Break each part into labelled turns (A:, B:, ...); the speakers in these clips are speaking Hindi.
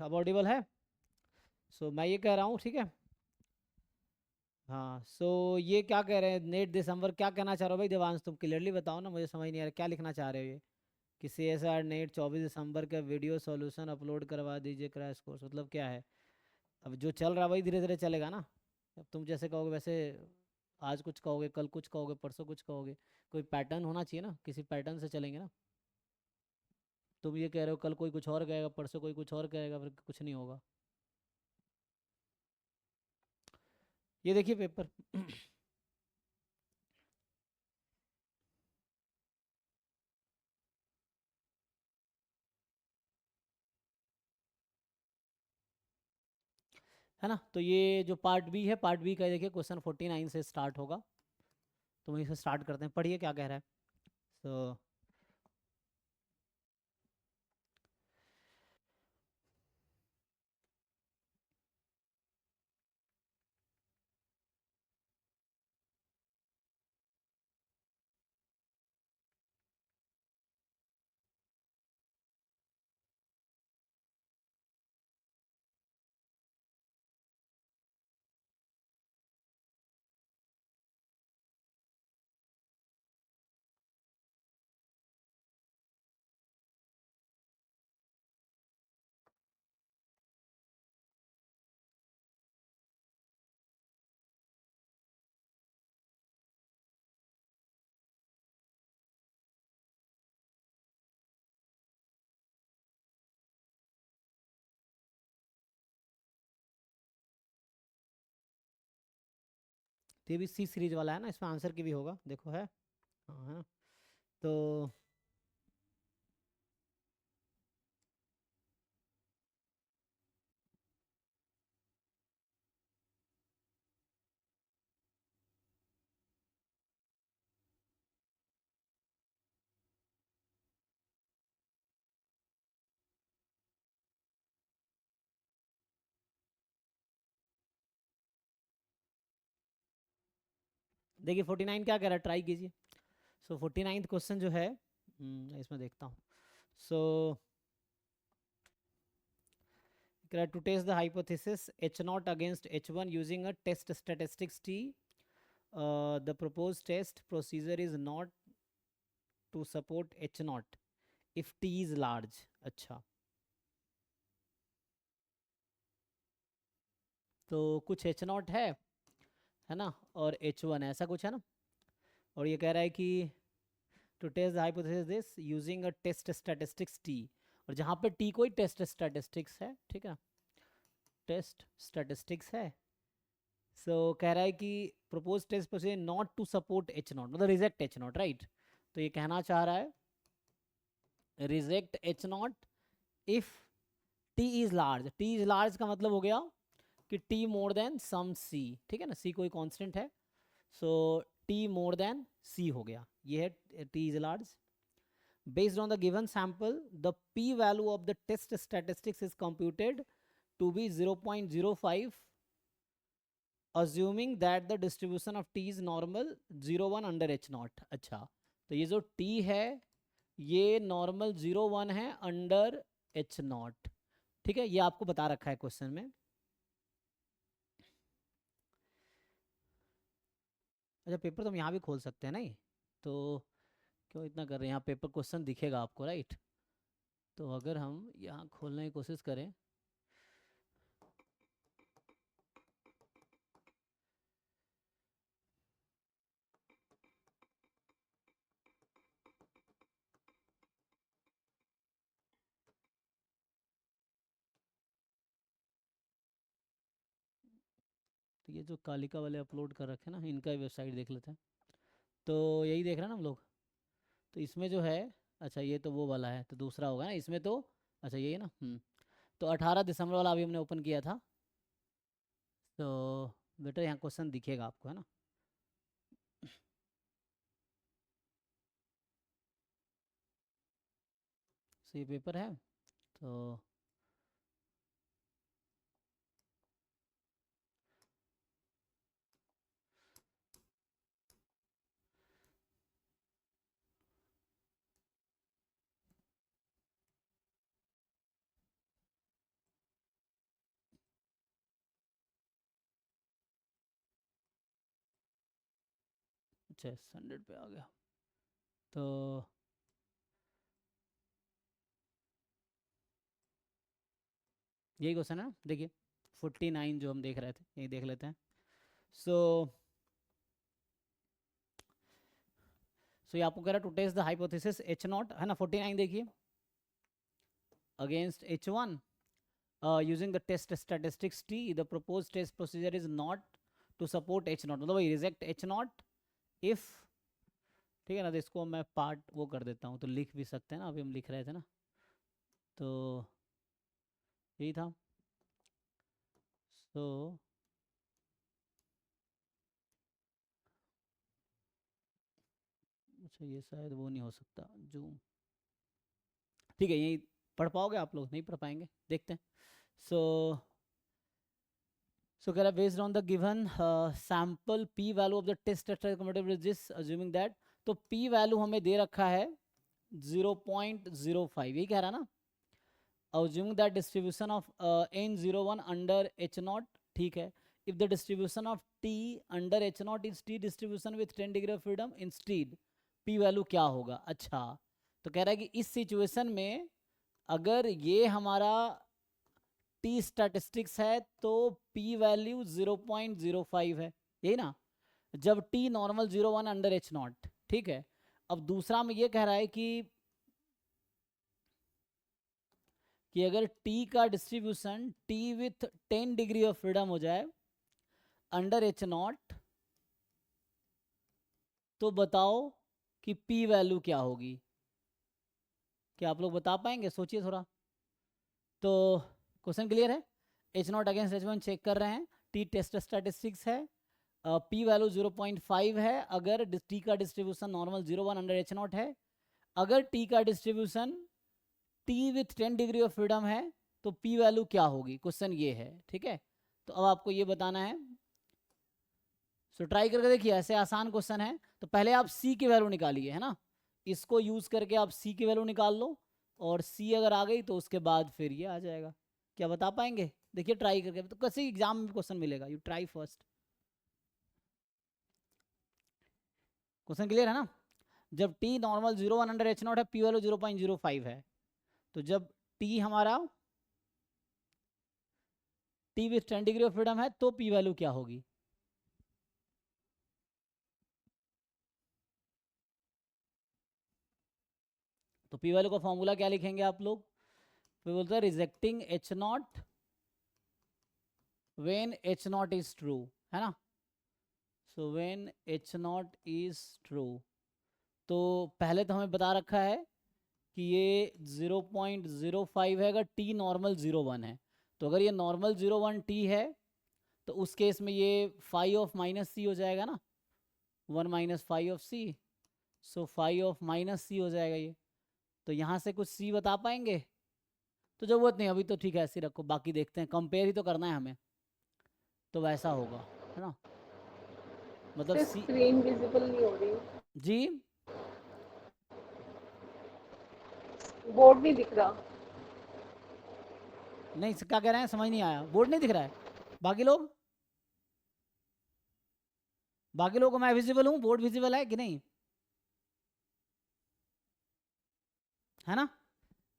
A: अब ऑडिबल है? सो मैं ये कह रहा हूँ, ठीक है। हाँ, सो ये क्या कह रहे हैं, नेट दिसंबर क्या कहना चाह रहे हो भाई देवांश? तुम क्लियरली बताओ ना, मुझे समझ नहीं आ रहा क्या लिखना चाह रहे हो ये। कि CSR नेट 24 दिसंबर का वीडियो सॉल्यूशन अपलोड करवा दीजिए क्रैश कोर्स, मतलब क्या है? अब जो चल रहा है वही धीरे धीरे चलेगा ना। अब तुम जैसे कहोगे वैसे, आज कुछ कहोगे, कल कुछ कहोगे, परसों कुछ कहोगे। कोई पैटर्न होना चाहिए ना, किसी पैटर्न से चलेंगे ना। तुम ये कह रहे हो कल कोई कुछ और कहेगा, परसों कोई कुछ और कहेगा, फिर कुछ नहीं होगा। ये देखिए पेपर। है ना? तो ये जो पार्ट बी है, पार्ट बी का देखिए क्वेश्चन 49 से स्टार्ट होगा। तो वहीं से स्टार्ट करते हैं, पढ़िए क्या कह रहा है। तो ये भी सी सीरीज वाला है ना, इसमें आंसर की भी होगा, देखो है। हाँ, है ना? तो देखिए 49 क्या कह रहा है, ट्राई कीजिए। सो 49th क्वेश्चन जो है, इसमें देखता हूँ। सो to test the hypothesis H naught against H1 using a test statistics T, the proposed test procedure is not to support H naught if T is large. अच्छा, तो कुछ H naught है ना, और H1 ऐसा कुछ है ना। और ये कह रहा है कि to test the hypothesis this using a test statistics T, और जहाँ पे T कोई टेस्ट स्टैटिस्टिक्स है, ठीक है, टेस्ट स्टैटिस्टिक्स है। सो कह रहा है कि propose test procedure not to support H naught, मतलब रिजेक्ट एच नॉट, राइट। तो ये कहना चाह रहा है reject H naught if T is large. T is large का मतलब हो गया कि टी मोर देन सम सी, ठीक है ना, सी कोई कांस्टेंट है। सो टी मोर देन सी हो गया, ये है T is large. Based on the given sample, the p-value of the test statistics is computed to be 0.05, assuming that the distribution of t is normal 0 1 under h naught। अच्छा, तो ये जो t है ये नॉर्मल 0 1 है अंडर h नॉट, ठीक है, ये आपको बता रखा है क्वेश्चन में। अच्छा, पेपर तो हम यहाँ भी खोल सकते हैं नहीं, तो क्यों इतना कर रहे हैं, यहाँ पेपर क्वेश्चन दिखेगा आपको, राइट। तो अगर हम यहाँ खोलने की कोशिश करें, तो ये जो कालिका वाले अपलोड कर रखे हैं ना, इनका वेबसाइट देख लेते हैं। तो यही देख रहे हैं ना हम लोग। तो इसमें जो है, अच्छा ये तो वो वाला है, तो दूसरा होगा ना इसमें तो। अच्छा यही है ना। तो 18 दिसंबर वाला अभी हमने ओपन किया था। तो बेटा यहाँ क्वेश्चन दिखेगा आपको, है ना। सो ये पेपर है। तो अच्छा 100 पे आ गया। तो यही क्वेश्चन है ना, देखिए 49 जो हम देख रहे थे, यही देख लेते हैं। सो ये आपको कह रहा है to test the hypothesis H naught, है ना। 49 देखिए, against H1 using the test statistics T, the proposed test procedure is not to support H not, मतलब रिजेक्ट H नॉट इफ, ठीक है ना। तो इसको मैं पार्ट वो कर देता हूँ, तो लिख भी सकते हैं ना, अभी हम लिख रहे थे ना, तो यही था। सो अच्छा ये शायद वो नहीं हो सकता जूम, ठीक है। यही पढ़ पाओगे आप लोग, नहीं पढ़ पाएंगे, देखते हैं। सो कह रहा है based on the given sample P value of the test comparative with this, assuming that, तो पी वैल्यू हमें दे रखा है 0.05, यही कह रहा है ना। Assuming that distribution of n01 under h0, ठीक है। If the distribution of t under h0 is t distribution with 10 degree of freedom instead, P value क्या होगा। अच्छा, तो कह रहा है कि इस सिचुएशन में अगर ये हमारा टी स्टैटिस्टिक्स है तो पी वैल्यू 0.05 है, यही ना, जब टी नॉर्मल 0.1 अंडर h0, ठीक है। अब दूसरा में ये कह रहा है कि अगर t का distribution t with 10 degree of freedom हो जाए अंडर h0, तो बताओ कि p वैल्यू क्या होगी। क्या आप लोग बता पाएंगे, सोचिए थोड़ा। तो क्वेश्चन क्लियर है, h0 अगेंस्ट h1 चेक कर रहे हैं, t टेस्ट स्टैटिस्टिक्स है, p वैल्यू 0.5 है अगर t का डिस्ट्रीब्यूशन नॉर्मल 0.1 अंडर h0 है। अगर t का distribution t with 10 degree of freedom है तो p वैल्यू क्या होगी, क्वेश्चन ये है, ठीक है। तो अब आपको ये बताना है। सो ट्राई करके देखिए, ऐसे आसान क्वेश्चन है। तो पहले आप c की वैल्यू निकालिए, है ना, इसको यूज करके आप c की वैल्यू निकाल लो, और c अगर आ गई तो उसके बाद फिर ये आ जाएगा। क्या बता पाएंगे, देखिए ट्राई करके, तो कैसे एग्जाम में क्वेश्चन मिलेगा, you try first. Question clear है ना। जब t नॉर्मल 0.1 अंडर h0 है, p वैल्यू 0.05 है, तो जब t हमारा t with 10 degree of freedom है तो p वैल्यू क्या होगी। तो p वैल्यू का फॉर्मूला क्या लिखेंगे आप लोग, तो बोलते हैं rejecting h0 when h0 is true, है ना। So when h0 is true, तो पहले तो हमें बता रखा है कि ये 0.05 है अगर t नॉर्मल 0.1 है। तो अगर ये नॉर्मल 0.1 t है तो उस केस में ये फाई ऑफ माइनस सी हो जाएगा ना, 1 minus phi of C, so phi of minus C हो जाएगा ये। तो यहाँ से कुछ सी बता पाएंगे, तो जरूरत नहीं अभी, तो ठीक है ऐसे ही रखो, बाकी देखते हैं, कंपेयर ही तो करना है हमें, तो वैसा होगा, है ना। मतलब सी,
B: स्क्रीन विजिबल नहीं हो रही,
A: जी
B: बोर्ड नहीं दिख रहा।
A: नहीं, क्या कह रहे हैं समझ नहीं आया, बोर्ड नहीं दिख रहा है। बाकी लोग, बाकी लोगों को मैं विजिबल हूँ, बोर्ड विजिबल है कि नहीं, है ना।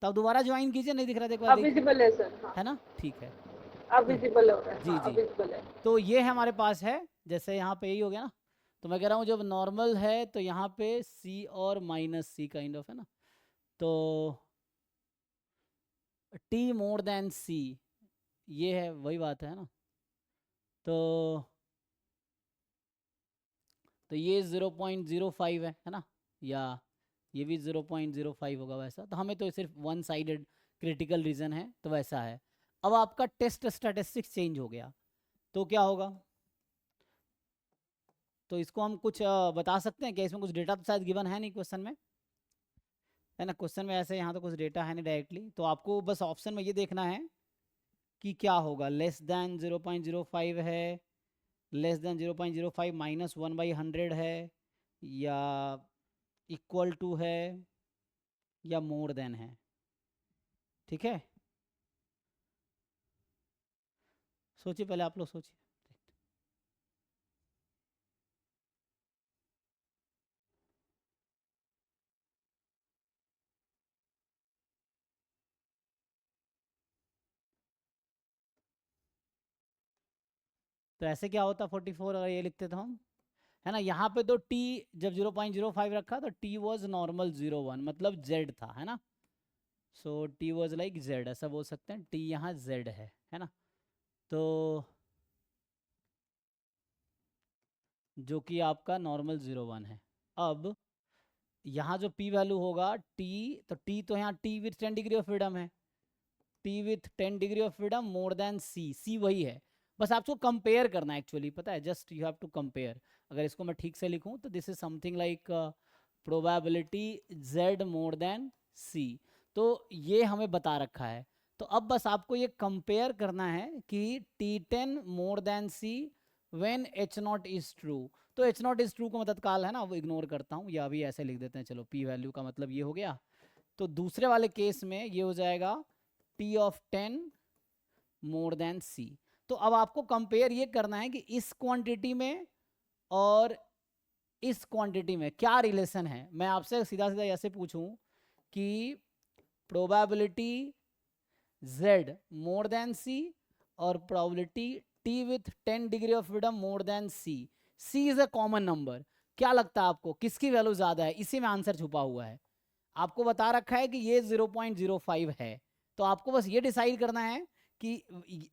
A: तब दोबारा ज्वाइन कीजिए, नहीं दिख रहा था एक बार
B: अब
A: देखिए,
B: विजिबल है सर, हाँ।
A: है ना, ठीक है।
B: अब
A: तो
B: विजिबल हो रहा है,
A: जी
B: हाँ अब
A: जी,
B: विजिबल है।
A: तो ये है हमारे पास है, जैसे यहाँ पे यही हो गया ना। तो मैं कह रहा हूँ जब नॉर्मल है तो यहाँ पे सी और माइनस सी काइंड ऑफ, है ना। तो टी मोर देन सी, ये है वही बात है ना। तो ये 0.05 है ना, या ये भी 0.05 होगा वैसा, तो हमें तो सिर्फ वन साइडेड क्रिटिकल रीजन है तो वैसा है। अब आपका टेस्ट स्टैटिस्टिक्स चेंज हो गया तो क्या होगा, तो इसको हम कुछ बता सकते हैं क्या, इसमें कुछ डेटा तो शायद गिवन है नहीं क्वेश्चन में, है ना। क्वेश्चन में ऐसे यहाँ तो कुछ डेटा है नहीं डायरेक्टली, तो आपको बस ऑप्शन में ये देखना है कि क्या होगा, लेस देन 0.05 है, लेस देन 0.05 माइनस 1/100 है, या इक्वल टू है, या मोर देन है, ठीक है। सोचिए पहले आप लोग सोचिए। तो ऐसे क्या होता 44 अगर ये लिखते तो हम, है ना। यहाँ पे तो t जब 0.05 रखा तो t वॉज नॉर्मल 01, मतलब z था, है ना। सो t वॉज लाइक z, ऐसा बोल सकते हैं, t यहाँ z है ना। तो जो कि आपका नॉर्मल 01 है। अब यहाँ जो p वैल्यू होगा t, तो t तो यहाँ t with 10 degree of freedom है, t with 10 degree of freedom more than c वही है। बस आपको कंपेयर करना है एक्चुअली, पता है, just you have to compare. अगर इसको मैं ठीक से लिखूं तो this is something like probability z more than c। तो ये हमें बता रखा है। तो अब बस आपको ये कंपेयर करना है कि t10 more than c when h0 is true. तो h0 इज ट्रू को मैं तत्काल, है ना, वो इग्नोर करता हूँ, या अभी ऐसे लिख देते हैं, चलो p वैल्यू का मतलब ये हो गया। तो दूसरे वाले केस में ये हो जाएगा t of 10 more than c। तो अब आपको कंपेयर ये करना है कि इस क्वांटिटी में और इस क्वांटिटी में क्या रिलेशन है। मैं आपसे सीधा सीधा ऐसे पूछूं कि probability z more than c और probability t with 10 degree of freedom more than c, c is a common number, क्या लगता है आपको किसकी वैल्यू ज्यादा है? इसी में आंसर छुपा हुआ है। आपको बता रखा है कि ये 0.05 है, तो आपको बस ये डिसाइड करना है कि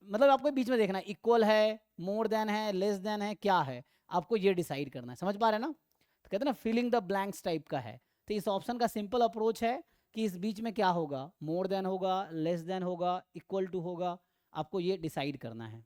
A: मतलब आपको बीच में देखना है, इक्वल है, मोर देन है, लेस देन है, क्या है, आपको ये डिसाइड करना है। समझ पा रहे हैं ना? तो कहते हैं ना फिलिंग द ब्लैंक्स टाइप का है। तो इस ऑप्शन का सिंपल अप्रोच है कि इस बीच में क्या होगा, मोर देन होगा, लेस देन होगा, इक्वल टू होगा, आपको ये डिसाइड करना है।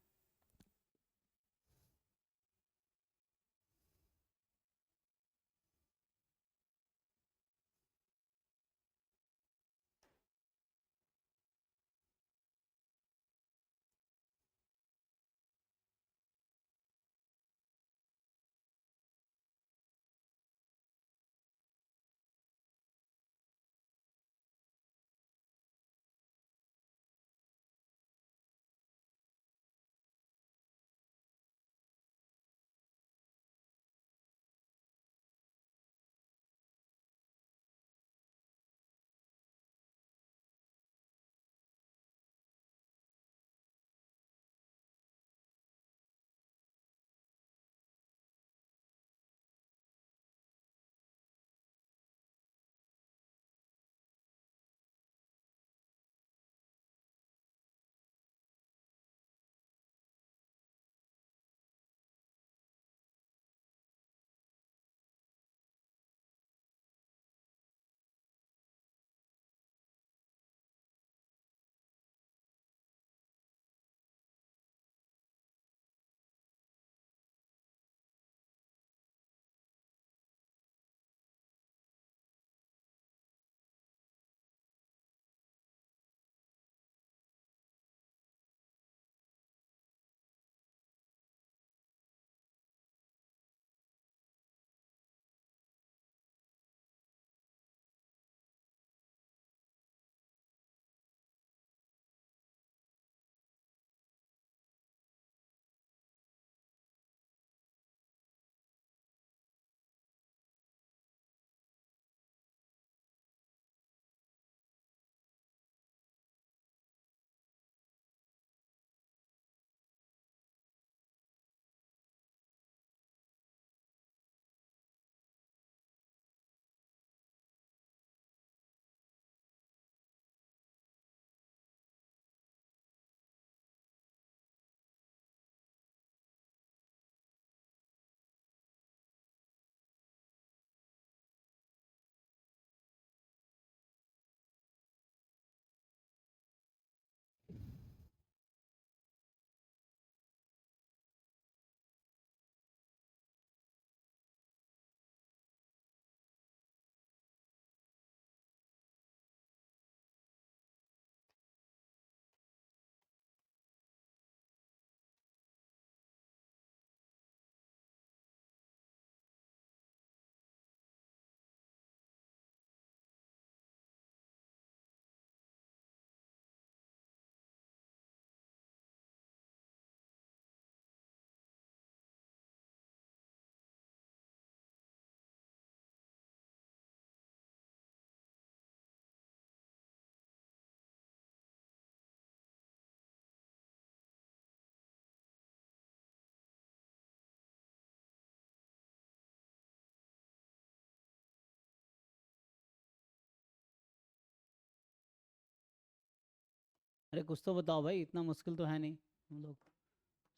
A: अरे कुछ तो बताओ भाई, इतना मुश्किल तो है नहीं हम लोग।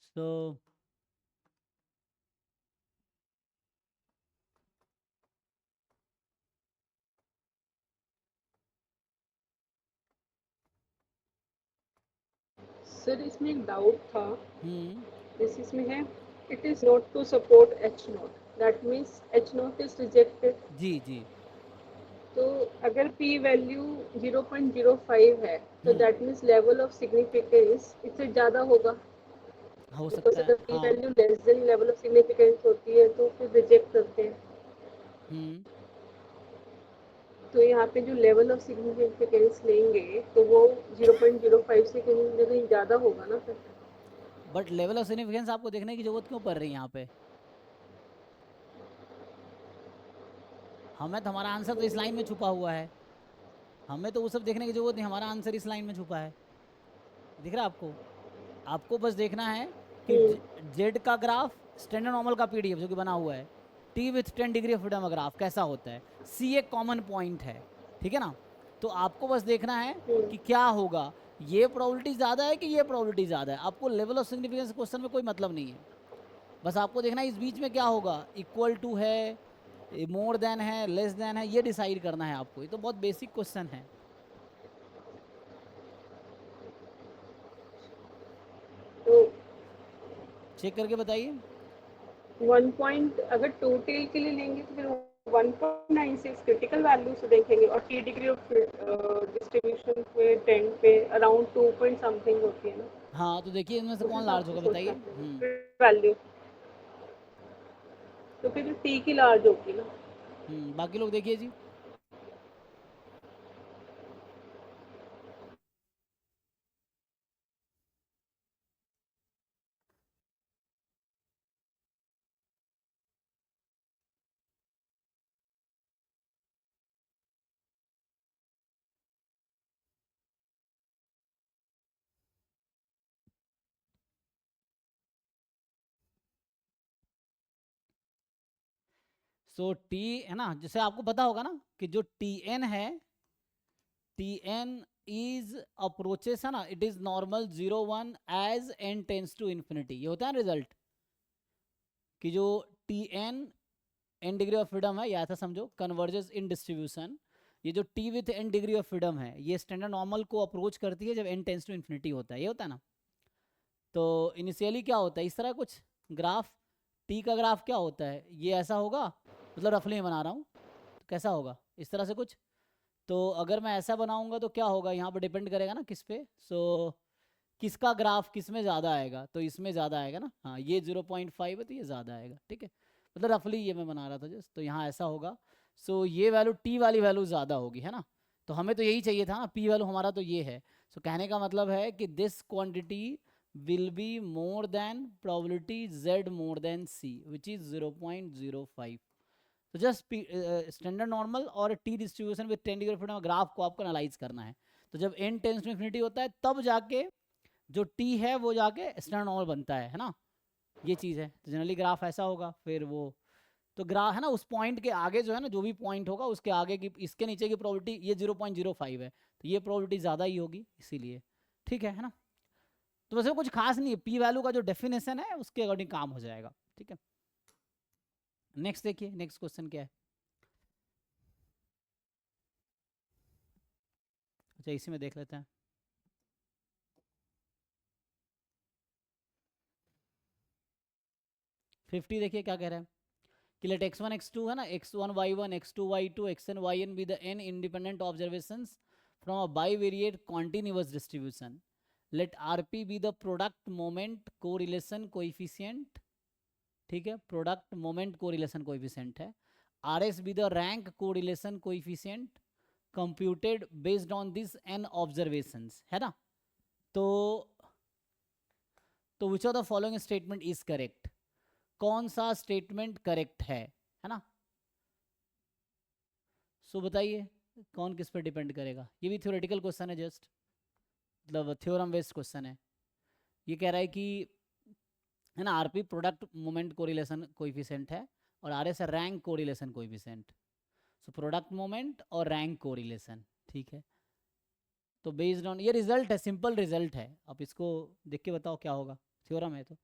A: सो
B: सर इसमें एक डाउट था,
A: हम्म
B: जैसे इसमें है it is not to support H not, that means H not is rejected.
A: जी जी।
B: तो अगर p वैल्यू 0.05 है तो
A: hmm
B: that means level of significance इससे ज़्यादा होगा,
A: हो
B: बिकॉज
A: सकता है
B: अगर p
A: हाँ।
B: Value less than level of significance होती है तो फिर रिजेक्ट करते हैं।
A: हम्म
B: तो यहाँ पे जो लेवल ऑफ सिग्निफिकेंस लेंगे तो वो 0.05 से कहीं ना कहीं ज़्यादा होगा ना फिर।
A: बट लेवल ऑफ सिग्निफिकेंस आपको देखने की जरूरत क्यों पड़ रही है यहाँ पे? हमें तो हमारा आंसर तो इस लाइन में छुपा हुआ है, हमें तो वो सब देखने की जरूरत नहीं, हमारा आंसर इस लाइन में छुपा है। दिख रहा है आपको? आपको बस देखना है कि
B: हम्म
A: जेड का ग्राफ स्टैंडर्ड नॉर्मल का पीडीएफ जो कि बना हुआ है, T with 10 degree of freedom का ग्राफ कैसा होता है, सी एक कॉमन पॉइंट है, ठीक है ना? तो आपको बस देखना है
B: हम्म
A: कि क्या होगा, ये प्रोबेबिलिटी ज़्यादा है कि ये प्रोबेबिलिटी ज़्यादा है। आपको लेवल ऑफ सिग्निफिकेंस क्वेश्चन में कोई मतलब नहीं है, बस आपको देखना है इस बीच में क्या होगा, इक्वल टू है, मोर देन है, लेस देन है, ये डिसाइड करना है आपको। ये तो बहुत बेसिक क्वेश्चन है।
B: तो
A: चेक करके बताइए।
B: 1 पॉइंट अगर टू टेल के लिए लेंगे तो फिर 1.96 क्रिटिकल वैल्यू से देखेंगे और टी डिग्री ऑफ डिस्ट्रीब्यूशन पे 10 पे अराउंड 2 पॉइंट समथिंग होती है ना,
A: हाँ तो देखिए इनमें से
B: उस
A: कौन
B: हिसाब
A: लार्ज
B: से
A: होगा
B: सोच
A: बताइए।
B: सकते हैं वैल्यू। तो फिर टी की लार्ज होगी ना।
A: बाकी लोग देखिए जी। सो टी है ना, जैसे आपको पता होगा ना कि जो टी एन है, टी एन इज अप्रोचेस है ना, it is normal 0 1 as N tends to infinity, ये होता है रिजल्ट कि जो T N N degree of freedom है, या ऐसा समझो कन्वर्जेस इन डिस्ट्रीब्यूशन, ये जो T with N degree of freedom है ये स्टैंडर्ड नॉर्मल को अप्रोच करती है जब एन टेंस टू इन्फिनिटी होता है, ये होता है ना। तो इनिशियली क्या होता है, इस तरह कुछ ग्राफ, टी का ग्राफ क्या होता है, ये ऐसा होगा, मतलब रफली में बना रहा हूँ, तो कैसा होगा इस तरह से कुछ। तो अगर मैं ऐसा बनाऊंगा तो क्या होगा, यहाँ पर डिपेंड करेगा ना किस पे, सो किसका ग्राफ किस में ज़्यादा आएगा, तो इसमें ज़्यादा आएगा ना, हाँ ये 0.5 है तो ये ज़्यादा आएगा, ठीक है। मतलब रफली ये मैं बना रहा था जस्ट, तो यहाँ ऐसा होगा। सो ये वैल्यू टी वाली वैल्यू ज़्यादा होगी, है ना। तो हमें तो यही चाहिए था ना, पी वैल्यू हमारा तो ये है। सो कहने का मतलब है कि this quantity will be more then probability z more than c which is 0.05। तो जस्ट स्टैंडर्ड नॉर्मल और T distribution with 10 degree of freedom graph को आपको एनालाइज करना है। तो जब n टेंस टू इन्फिनिटी होता है तब जाके जो टी है वो जाके स्टैंडर्ड नॉर्मल बनता है ना, ये चीज़ है। तो जनरली ग्राफ ऐसा होगा, फिर वो तो ग्राफ है ना, उस पॉइंट के आगे जो है ना, जो भी पॉइंट होगा उसके आगे की, इसके नीचे की प्रोबेबिलिटी ये 0.05 है, तो ये प्रोबेबिलिटी ज़्यादा ही होगी इसीलिए, ठीक है ना। तो वैसे कुछ खास नहीं है, पी वैल्यू का जो डेफिनेशन है उसके अकॉर्डिंग काम हो जाएगा, ठीक है। नेक्स्ट देखिए, नेक्स्ट क्वेश्चन क्या है। अच्छा इसी में देख लेते हैं। 50 देखिए क्या कह रहा है कि लेट x1 x2 है ना, x1 y1 x2 y2 xn yn be the n independent observations from a bivariate continuous distribution. Let rp be the product moment correlation coefficient, ठीक है, प्रोडक्ट मोमेंट कोरिलेशन कोएफिशिएंट है। rs be the rank correlation coefficient computed based on this n observations, है ना। तो which of the following statement is correct, कौन सा स्टेटमेंट करेक्ट है ना। सो बताइए कौन किस पर डिपेंड करेगा, ये भी थ्योरेटिकल क्वेश्चन है जस्ट, मतलब थ्योरम बेस्ड क्वेश्चन है। ये कह रहा है कि है ना, RP product moment correlation coefficient है और RS rank correlation coefficient. So product moment और रैंक कोरिलेशन, ठीक है। तो बेस्ड ऑन, ये रिजल्ट है, सिंपल रिजल्ट है, आप इसको देख के बताओ क्या होगा, थ्योरम है तो।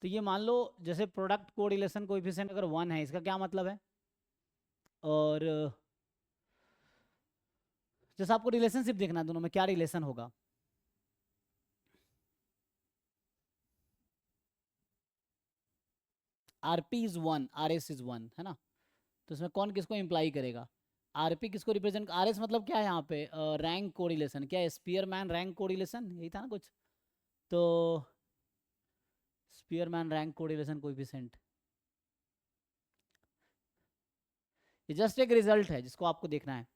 A: तो ये मान लो जैसे प्रोडक्ट कोरिलेशन कोएफिशिएंट अगर 1 है, इसका क्या मतलब है, और जैसे आपको रिलेशनशिप देखना है दोनों में क्या रिलेशन होगा, आरपी इज 1, आरएस इज 1, है ना, तो इसमें कौन किसको इम्प्लाई करेगा, आरपी किसको रिप्रेजेंट, आरएस मतलब क्या है यहाँ पे, रैंक कोरिलेशन, क्या है, स्पीयरमैन रैंक कोरिलेशन, यही था ना कुछ, तो स्पीयरमैन रैंक कोरिलेशन कोएफिशिएंट, ये जस्ट एक रिजल्ट है जिसको आपको देखना है।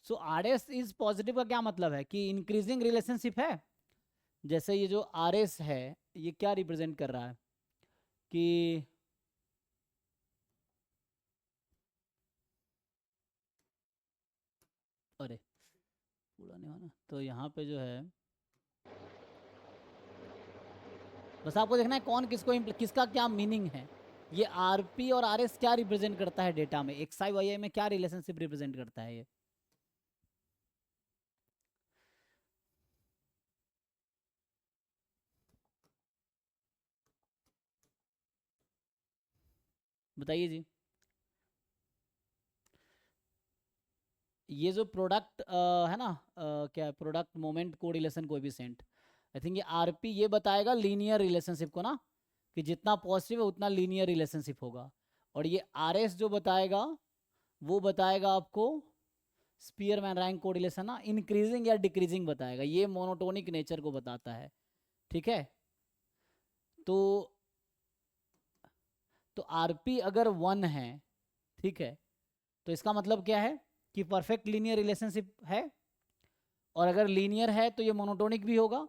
A: सो आर एस इज पॉजिटिव का क्या मतलब है कि इंक्रीजिंग रिलेशनशिप है, जैसे ये जो आर एस है ये क्या रिप्रेजेंट कर रहा है कि अरे पूरा नहीं होना, तो यहाँ पे जो है बस आपको देखना है कौन किसको किसका क्या मीनिंग है, ये आरपी और आरएस क्या रिप्रेजेंट करता है डेटा में, एक्स आई वाई आई में क्या रिलेशनशिप रिप्रेजेंट करता है ये, बताइए जी। ये जो प्रोडक्ट है ना, क्या product moment correlation coefficient, I think ये आरपी ये बताएगा लीनियर रिलेशनशिप को ना, कि जितना पॉजिटिव है उतना लीनियर रिलेशनशिप होगा, और ये आरएस जो बताएगा वो बताएगा आपको स्पीयरमैन रैंक कोरिलेशन ना, इंक्रीजिंग या डिक्रीजिंग बताएगा, ये मोनोटोनिक नेचर को बताता है, ठीक है। तो आरपी अगर 1 है, ठीक है, तो इसका मतलब क्या है कि परफेक्ट लीनियर रिलेशनशिप है, और अगर लीनियर है तो ये मोनोटोनिक भी होगा,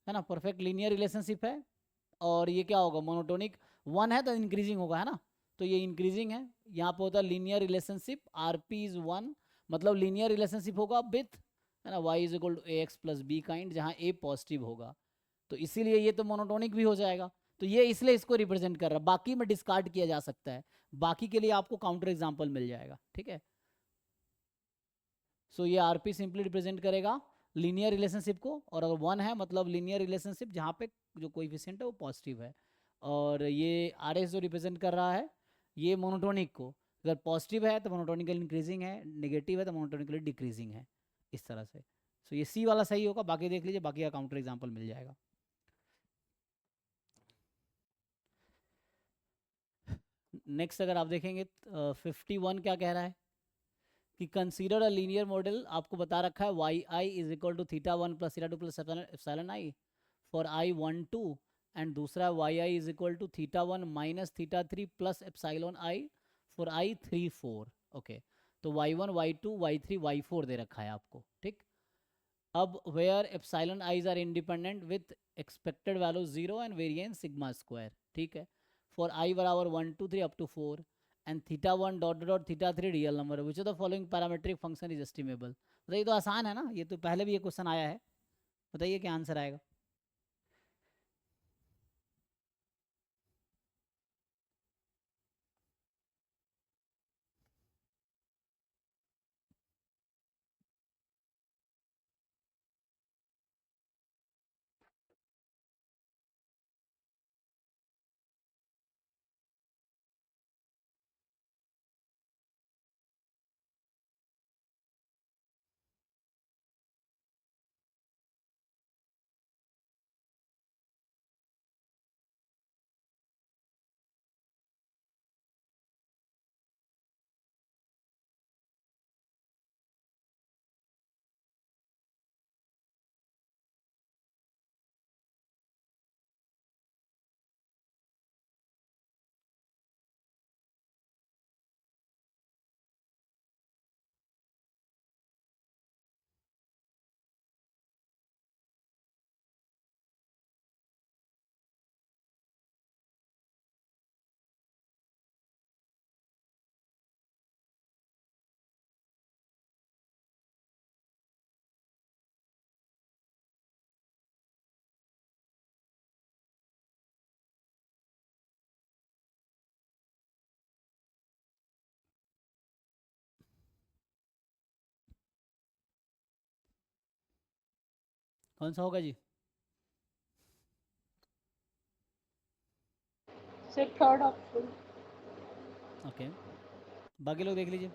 A: है ना, परफेक्ट लीनियर रिलेशनशिप है, और ये क्या होगा मोनोटोनिक, 1 है तो इंक्रीजिंग होगा, है ना, तो ये इंक्रीजिंग है, यहाँ पे होता है लीनियर रिलेशनशिप, आरपी इज 1 मतलब लीनियर रिलेशनशिप होगा विथ, है ना, Y is equal to A X plus B kind, जहाँ ए पॉजिटिव होगा, तो इसीलिए ये तो मोनोटोनिक भी हो जाएगा, तो ये इसलिए इसको रिप्रेजेंट कर रहा है, बाकी में डिस्कार्ड किया जा सकता है, बाकी के लिए आपको काउंटर एग्जाम्पल मिल जाएगा, ठीक है। सो ये आरपी सिंपली रिप्रेजेंट करेगा लीनियर रिलेशनशिप को, और अगर 1 है मतलब लीनियर रिलेशनशिप जहाँ पे जो कोएफिशिएंट है वो पॉजिटिव है। और ये आर एस जो रिप्रेजेंट कर रहा है ये मोनोटोनिक को, अगर पॉजिटिव है तो मोनोटोनिकली इंक्रीजिंग है, नेगेटिव है तो मोनोटोनिकली डिक्रीजिंग है, इस तरह से। सो ये सी वाला सही होगा, बाकी देख लीजिए, बाकी का काउंटर एग्जाम्पल मिल जाएगा। नेक्स्ट अगर आप देखेंगे 51 क्या कह रहा है कि कंसीडर अ लीनियर मॉडल, आपको बता रखा है Y I is equal to theta 1 plus theta 2 plus epsilon I for I 1 2, and दूसरा Y I is equal to theta 1 minus theta 3 plus epsilon I for I 3 4। Okay, तो y1 y2 y3 y4 दे रखा है आपको, ठीक। अब where epsilon I's are independent with expected value 0 and variance sigma square, ठीक है, फॉर आई बराबर 1 2 3 up to 4 and theta 1 dot dot theta 3 real number which of the following parametric function is estimable. बताइए, तो आसान है ना, ये तो पहले भी ये क्वेश्चन आया है, बताइए क्या आंसर आएगा। कौन सा होगा जी?
B: Sir third option.
A: ओके, बाकी लोग देख लीजिए।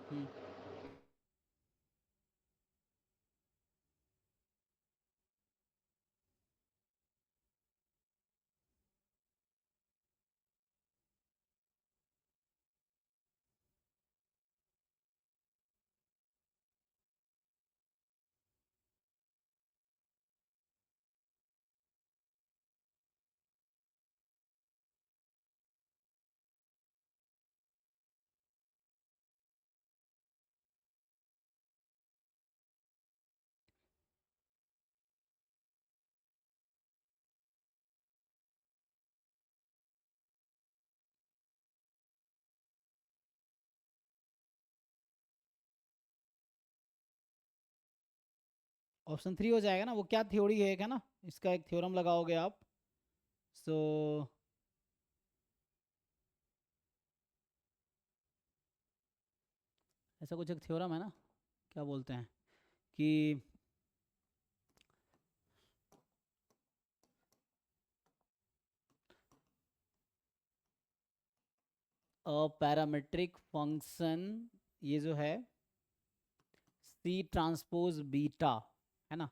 A: ऑप्शन 3 हो जाएगा ना, वो क्या थ्योरी है, क्या ना, इसका एक थ्योरम लगाओगे आप। सो ऐसा कुछ एक थ्योरम है ना, क्या बोलते हैं कि पैरामेट्रिक फंक्शन, ये जो है सी ट्रांसपोज बीटा है ना,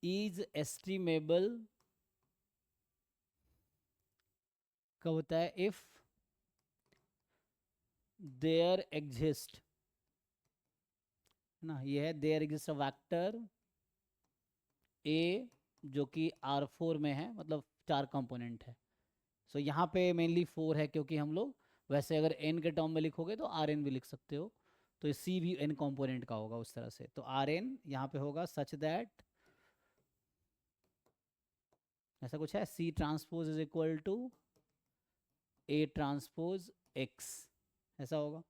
A: इज एस्टिमेबल कब होता है, इफ देयर एग्जिस्ट, है ना, ये है there exist a vector A जो कि R4 में है, मतलब 4 कंपोनेंट है। सो यहाँ पे मेनली 4 है, क्योंकि हम लोग वैसे अगर n के टर्म में लिखोगे तो Rn भी लिख सकते हो, तो C भी n कंपोनेंट का होगा उस तरह से, तो Rn यहाँ पे होगा सच दैट ऐसा कुछ है, C transpose is equal to A transpose X, ऐसा होगा।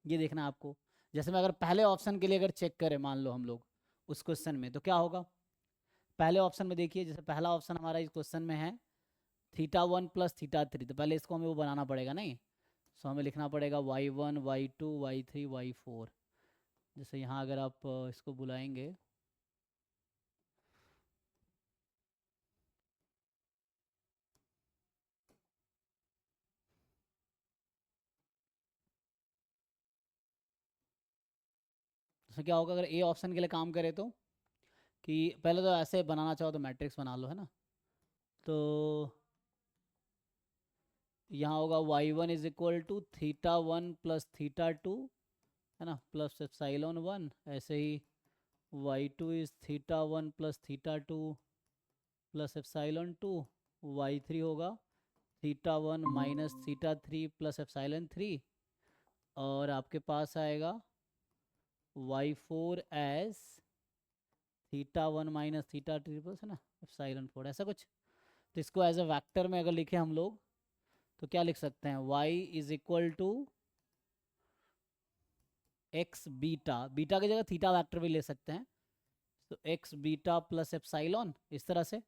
A: ये देखना आपको, जैसे मैं अगर पहले ऑप्शन के लिए अगर चेक करें मान लो हम लोग उस क्वेश्चन में, तो क्या होगा, पहले ऑप्शन में देखिए, जैसे पहला ऑप्शन हमारा इस क्वेश्चन में है थीटा 1 प्लस थीटा 3, तो पहले इसको हमें वो बनाना पड़ेगा नहीं, सो हमें लिखना पड़ेगा y1 y2 y3 y4। जैसे यहाँ अगर आप इसको बुलाएंगे, तो क्या होगा अगर ए ऑप्शन के लिए काम करे तो, कि पहले तो ऐसे बनाना चाहो तो मैट्रिक्स बना लो, है ना। तो यहाँ होगा y1 is equal to θ1 plus θ2, है ना, प्लस एप्सिलॉन 1। ऐसे ही y2 is θ1 plus θ2 plus epsilon 2। y3 होगा θ1 माइनस θ3 प्लस एप्सिलॉन 3। और आपके पास आएगा y4 एज θ1 माइनस θ3 प्लस, है ना, एप्सिलॉन 4, ऐसा कुछ। तो इसको एज अ वेक्टर में अगर लिखें हम लोग तो क्या लिख सकते हैं, y is equal to X beta, beta की जगह थीटा वेक्टर भी ले सकते हैं, तो एक्स बीटा प्लस एप्सिलॉन, इस तरह से।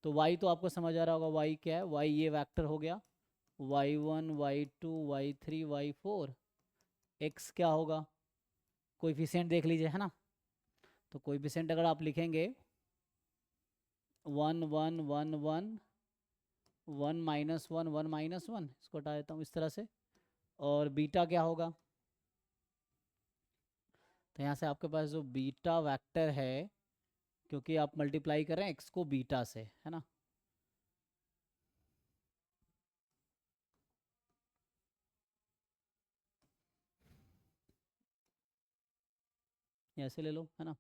A: तो y तो आपको समझ आ रहा होगा y क्या है, y ये वेक्टर हो गया, y1 y2 y3 y4। x क्या होगा, कोएफिशिएंट देख लीजिए, है ना। तो कोएफिशिएंट अगर आप लिखेंगे 1 1 1 1 1 माइनस 1 1 माइनस 1, इसको हटा देता हूँ इस तरह से। और बीटा क्या होगा, तो यहाँ से आपके पास जो बीटा वेक्टर है, क्योंकि आप मल्टीप्लाई कर रहे हैं एक्स को बीटा से, है ना। ऐसे ले लो, है ना।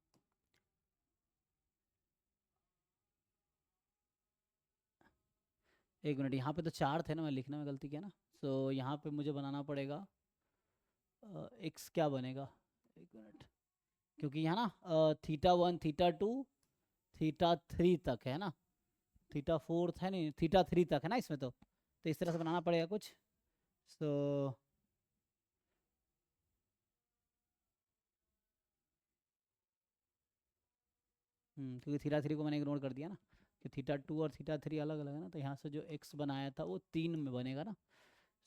A: एक मिनट, यहाँ पे तो 4 थे ना, मैं लिखने में गलती किया ना। सो यहाँ पे मुझे बनाना पड़ेगा एक्स क्या बनेगा, एक मिनट, क्योंकि यहाँ ना θ1 θ2 θ3 तक है ना, θ4 है नहीं, θ3 तक है ना इसमें। तो इस तरह से बनाना पड़ेगा कुछ। सो क्योंकि θ3 को मैंने इग्नोर कर दिया ना, कि θ2 और θ3 अलग अलग है ना, तो यहाँ से जो x बनाया था वो 3 में बनेगा ना।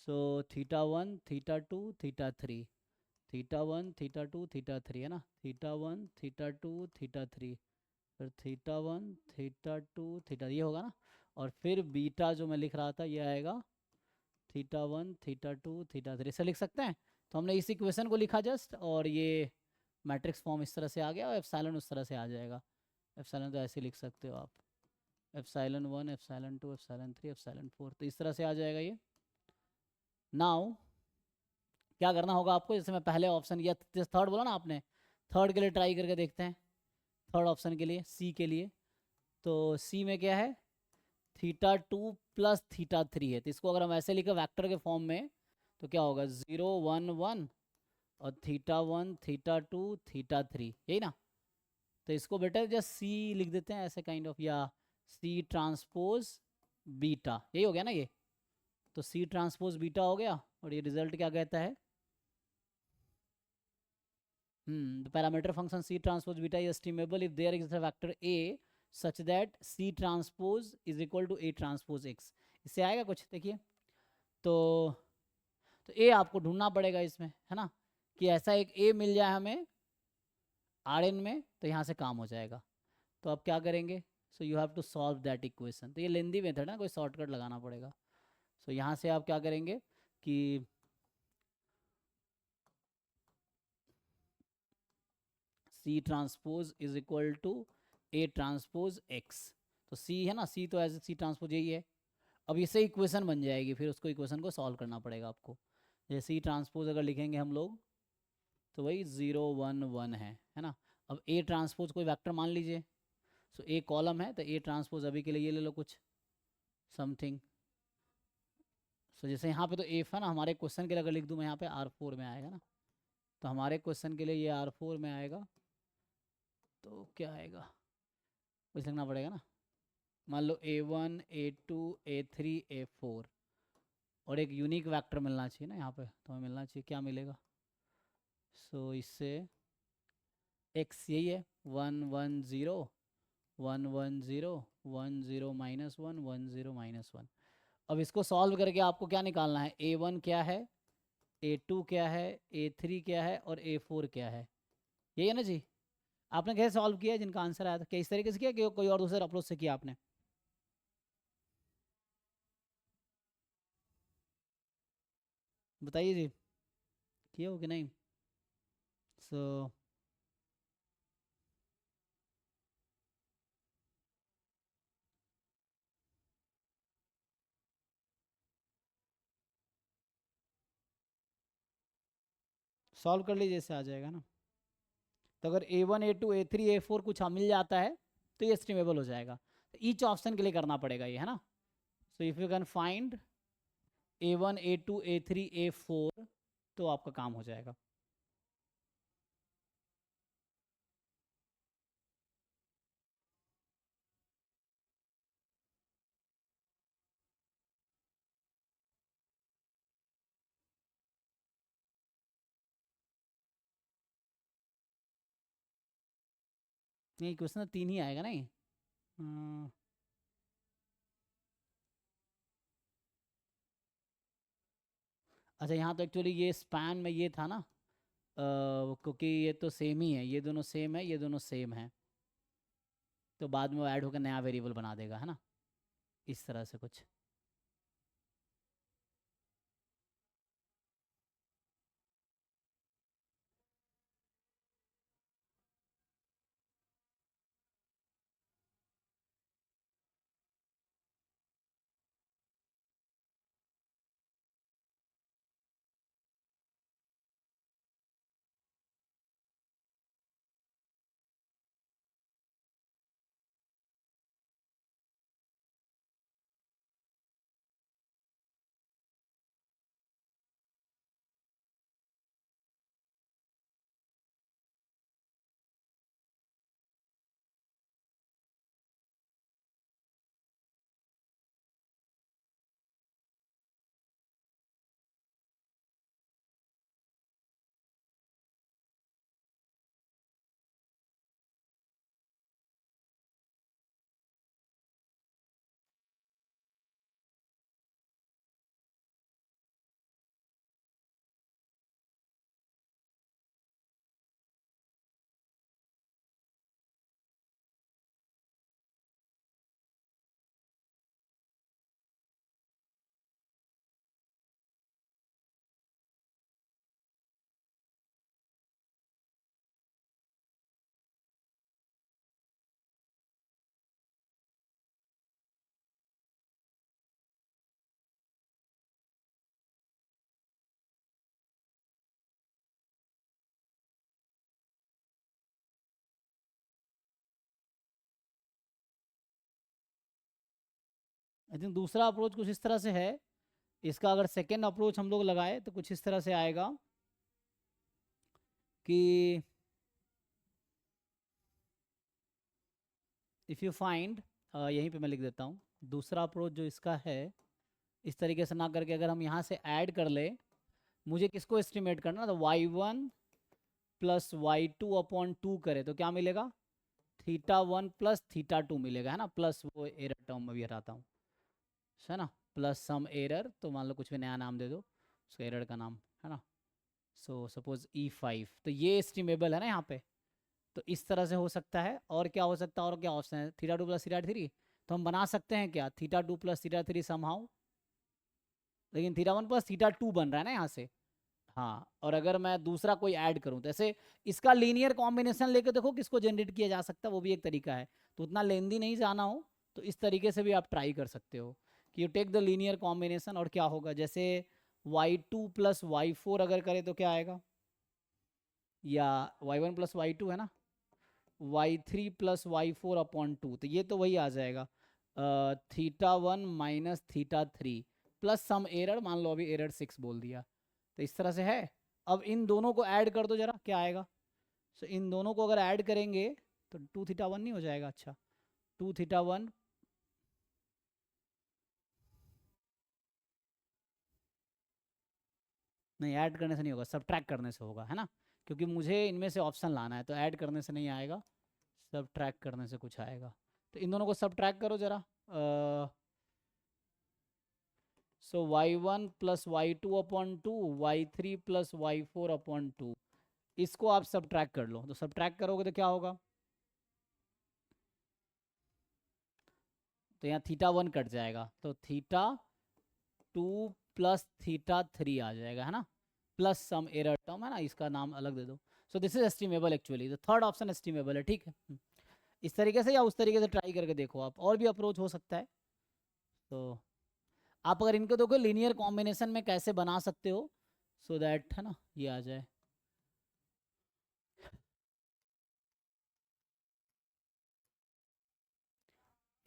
A: सो θ1 θ2 θ3, θ1 θ2 θ3, है ना, θ1 θ2 θ3, फिर θ1 θ2 θ, ये होगा ना। और फिर बीटा जो मैं लिख रहा था ये आएगा θ1 θ2 θ3, ऐसे लिख सकते हैं। तो हमने इस इक्वेशन को लिखा जस्ट, और ये मैट्रिक्स फॉर्म इस तरह से आ गया, और एप्सिलॉन उस तरह से आ जाएगा। एप्सिलॉन तो ऐसे लिख सकते हो आप, एप्सिलॉन 1 एप्सिलॉन 2 एप्सिलॉन 3 एप्सिलॉन 4, तो इस तरह से आ जाएगा ये। नाउ क्या करना होगा आपको, जैसे मैं पहले ऑप्शन या थर्ड बोला ना आपने, थर्ड के लिए ट्राई करके देखते हैं। थर्ड ऑप्शन के लिए, सी के लिए, तो सी में क्या है, θ2 प्लस θ3 है। तो इसको अगर हम ऐसे लिखे वेक्टर के फॉर्म में, तो क्या होगा 0 1 1 और θ1 θ2 θ3, यही ना। तो इसको बेटर जस्ट सी लिख देते हैं ऐसे काइंड ऑफ, या सी ट्रांसपोज बीटा, यही हो गया ना ये। तो सी ट्रांसपोज बीटा हो गया, और ये रिजल्ट क्या कहता है, the parameter function C transpose beta is estimable if there is a vector A such that C transpose is equal to A transpose X। इससे आएगा कुछ, देखिए। तो A आपको ढूंढना पड़ेगा इसमें, है ना, कि ऐसा एक A मिल जाए हमें Rn में, तो यहाँ से काम हो जाएगा। तो आप क्या करेंगे, so you have to solve that equation. तो ये लेंदी मेथड है ना, कोई शॉर्टकट लगाना पड़ेगा। सो यहाँ से आप क्या करेंगे कि C transpose is equal to A transpose X। तो C है ना, C तो एज C ट्रांसपोज यही है। अब इससे इक्वेशन बन जाएगी, फिर उसको इक्वेशन को सॉल्व करना पड़ेगा आपको। जैसे C ट्रांसपोज अगर लिखेंगे हम लोग, तो वही 0 1 1 है ना। अब A ट्रांसपोज कोई वेक्टर मान लीजिए, सो A कॉलम है, तो A ट्रांसपोज अभी के लिए ये ले लो कुछ समथिंग। सो जैसे यहाँ पे तो F है ना, हमारे क्वेश्चन के लिए अगर लिख दूँ मैं यहाँ पे R4 में आएगा ना, तो हमारे क्वेश्चन के लिए ये R4 में आएगा। तो क्या आएगा, कुछ लिखना पड़ेगा ना। मान लो A1 A2 A3 A4, और एक यूनिक वेक्टर मिलना चाहिए ना यहाँ पे, तो हमें मिलना चाहिए, क्या मिलेगा। सो इससे x यही है 1 1 0 1 1 0 1 0 -1 1 0 -1। अब इसको सॉल्व करके आपको क्या निकालना है, A1 क्या है, A2 क्या है, A3 क्या है और A4 क्या है, यही है ना जी। आपने कैसे सॉल्व किया है, जिनका आंसर आया था क्या इस तरीके से किया कि कोई और दूसरे अप्रोच से किया आपने? बताइए जी, किए हो कि नहीं? सो सॉल्व कर लीजिए, इससे आ जाएगा ना। तो अगर A1 A2 A3 A4 कुछ मिल जाता है तो ये एस्टिमेबल हो जाएगा। ईच ऑप्शन के लिए करना पड़ेगा ये, है ना। So if you can find A1 A2 A3 A4 तो आपका काम हो जाएगा। नहीं, क्वेश्चन 3 ही आएगा नहीं। अच्छा, यहाँ तो एक्चुअली ये स्पैन में ये था ना, क्योंकि ये तो सेम ही है, ये दोनों सेम है, ये दोनों सेम है, तो बाद में वो ऐड होकर नया वेरिएबल बना देगा, है ना, इस तरह से कुछ। आई थिंक दूसरा अप्रोच कुछ इस तरह से है। इसका अगर सेकेंड अप्रोच हम लोग लगाए तो कुछ इस तरह से आएगा कि इफ़ यू फाइंड, यहीं पे मैं लिख देता हूँ, दूसरा अप्रोच जो इसका है, इस तरीके से ना करके अगर हम यहाँ से ऐड कर ले, मुझे किसको एस्टिमेट करना, तो y1 प्लस y2 अपॉन 2 करे तो क्या मिलेगा, θ1 प्लस θ2 मिलेगा, है ना, प्लस वो एरर टर्म में भी हटाता हूँ, है ना, प्लस सम एरर, तो मान लो कुछ भी नया नाम दे दो उसको, एरर का नाम, है ना। सो सपोज E5, तो ये एस्टिमेबल है ना यहाँ पे। तो इस तरह से हो सकता है, और क्या हो सकता है, और क्या ऑप्शन है, θ2 प्लस θ3, तो हम बना सकते हैं क्या, θ2 प्लस θ3 समहाउ, लेकिन θ1 प्लस θ2 बन रहा है ना यहाँ से। हाँ, और अगर मैं दूसरा कोई ऐड करूँ तो ऐसे इसका लीनियर कॉम्बिनेशन लेके देखो किसको जनरेट किया जा सकता है, वो भी एक तरीका है। तो उतना लेंदी नहीं जाना हो तो इस तरीके से भी आप ट्राई कर सकते हो कि you take the linear combination, और क्या होगा, जैसे y2 प्लस y4 अगर करें तो क्या आएगा, या y1 प्लस y2 है ना, y3 प्लस y4 अपॉन 2, तो ये तो वही आ जाएगा, θ1 माइनस θ3 प्लस सम एरर, मान लो अभी एरर 6 बोल दिया, तो इस तरह से है। अब इन दोनों को ऐड कर दो जरा, क्या आएगा। सो इन दोनों को अगर ऐड करेंगे तो 2θ1 नहीं हो जाएगा, अच्छा 2θ1, नहीं ऐड करने से नहीं होगा, सब्ट्रैक्ट करने से होगा, है ना, क्योंकि मुझे इनमें से ऑप्शन लाना है, तो ऐड करने से नहीं आएगा, सब्ट्रैक्ट करने से कुछ आएगा। तो इन दोनों को सब्ट्रैक्ट करो जरा, सो y1 plus y2 upon 2, y3 plus y4 upon 2, इसको आप सब्ट्रैक्ट कर लो। तो सब्ट्रैक्ट करोगे तो क्या होगा, तो यहाँ θ1 कट जाएगा, तो θ2 प्लस θ3 आ जाएगा, है ना, प्लस सम एरर टर्म है ना, इसका नाम अलग दे दो। So this is estimable actually, the third option estimable है, ठीक है। इस तरीके से या उस तरीके से ट्राई करके देखो आप, और भी अप्रोच हो सकता है। तो आप अगर इनको देखो लीनियर कॉम्बिनेशन में कैसे बना सकते हो, सो दैट है ना ये आ जाए।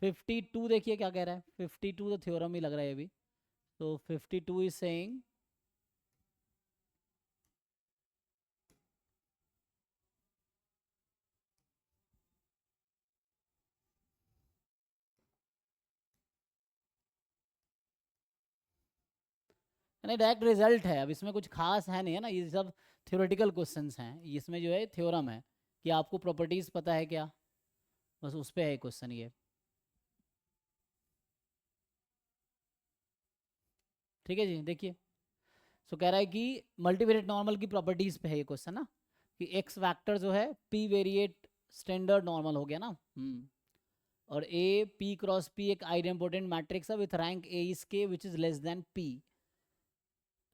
A: फिफ्टी टू देखिए क्या कह रहा है, 52 तो थ्योरम ही लग रहा है अभी। तो 52 इज सेइंग नहीं, डायरेक्ट रिजल्ट है, अब इसमें कुछ खास है नहीं, है ना, ये सब थ्योरेटिकल क्वेश्चंस हैं, इसमें जो है थ्योरम है कि आपको प्रॉपर्टीज पता है क्या, बस उस पे है क्वेश्चन ये, ठीक है जी। देखिए, सो कह रहा है कि मल्टीवेरिएट नॉर्मल की प्रॉपर्टीज पे है ये क्वेश्चन ना, कि एक्स फैक्टर जो है पी वेरिएट स्टैंडर्ड नॉर्मल हो गया ना, और ए पी क्रॉस पी एक आइडेंपोटेंट मैट्रिक्स है with rank A is K which is less than P,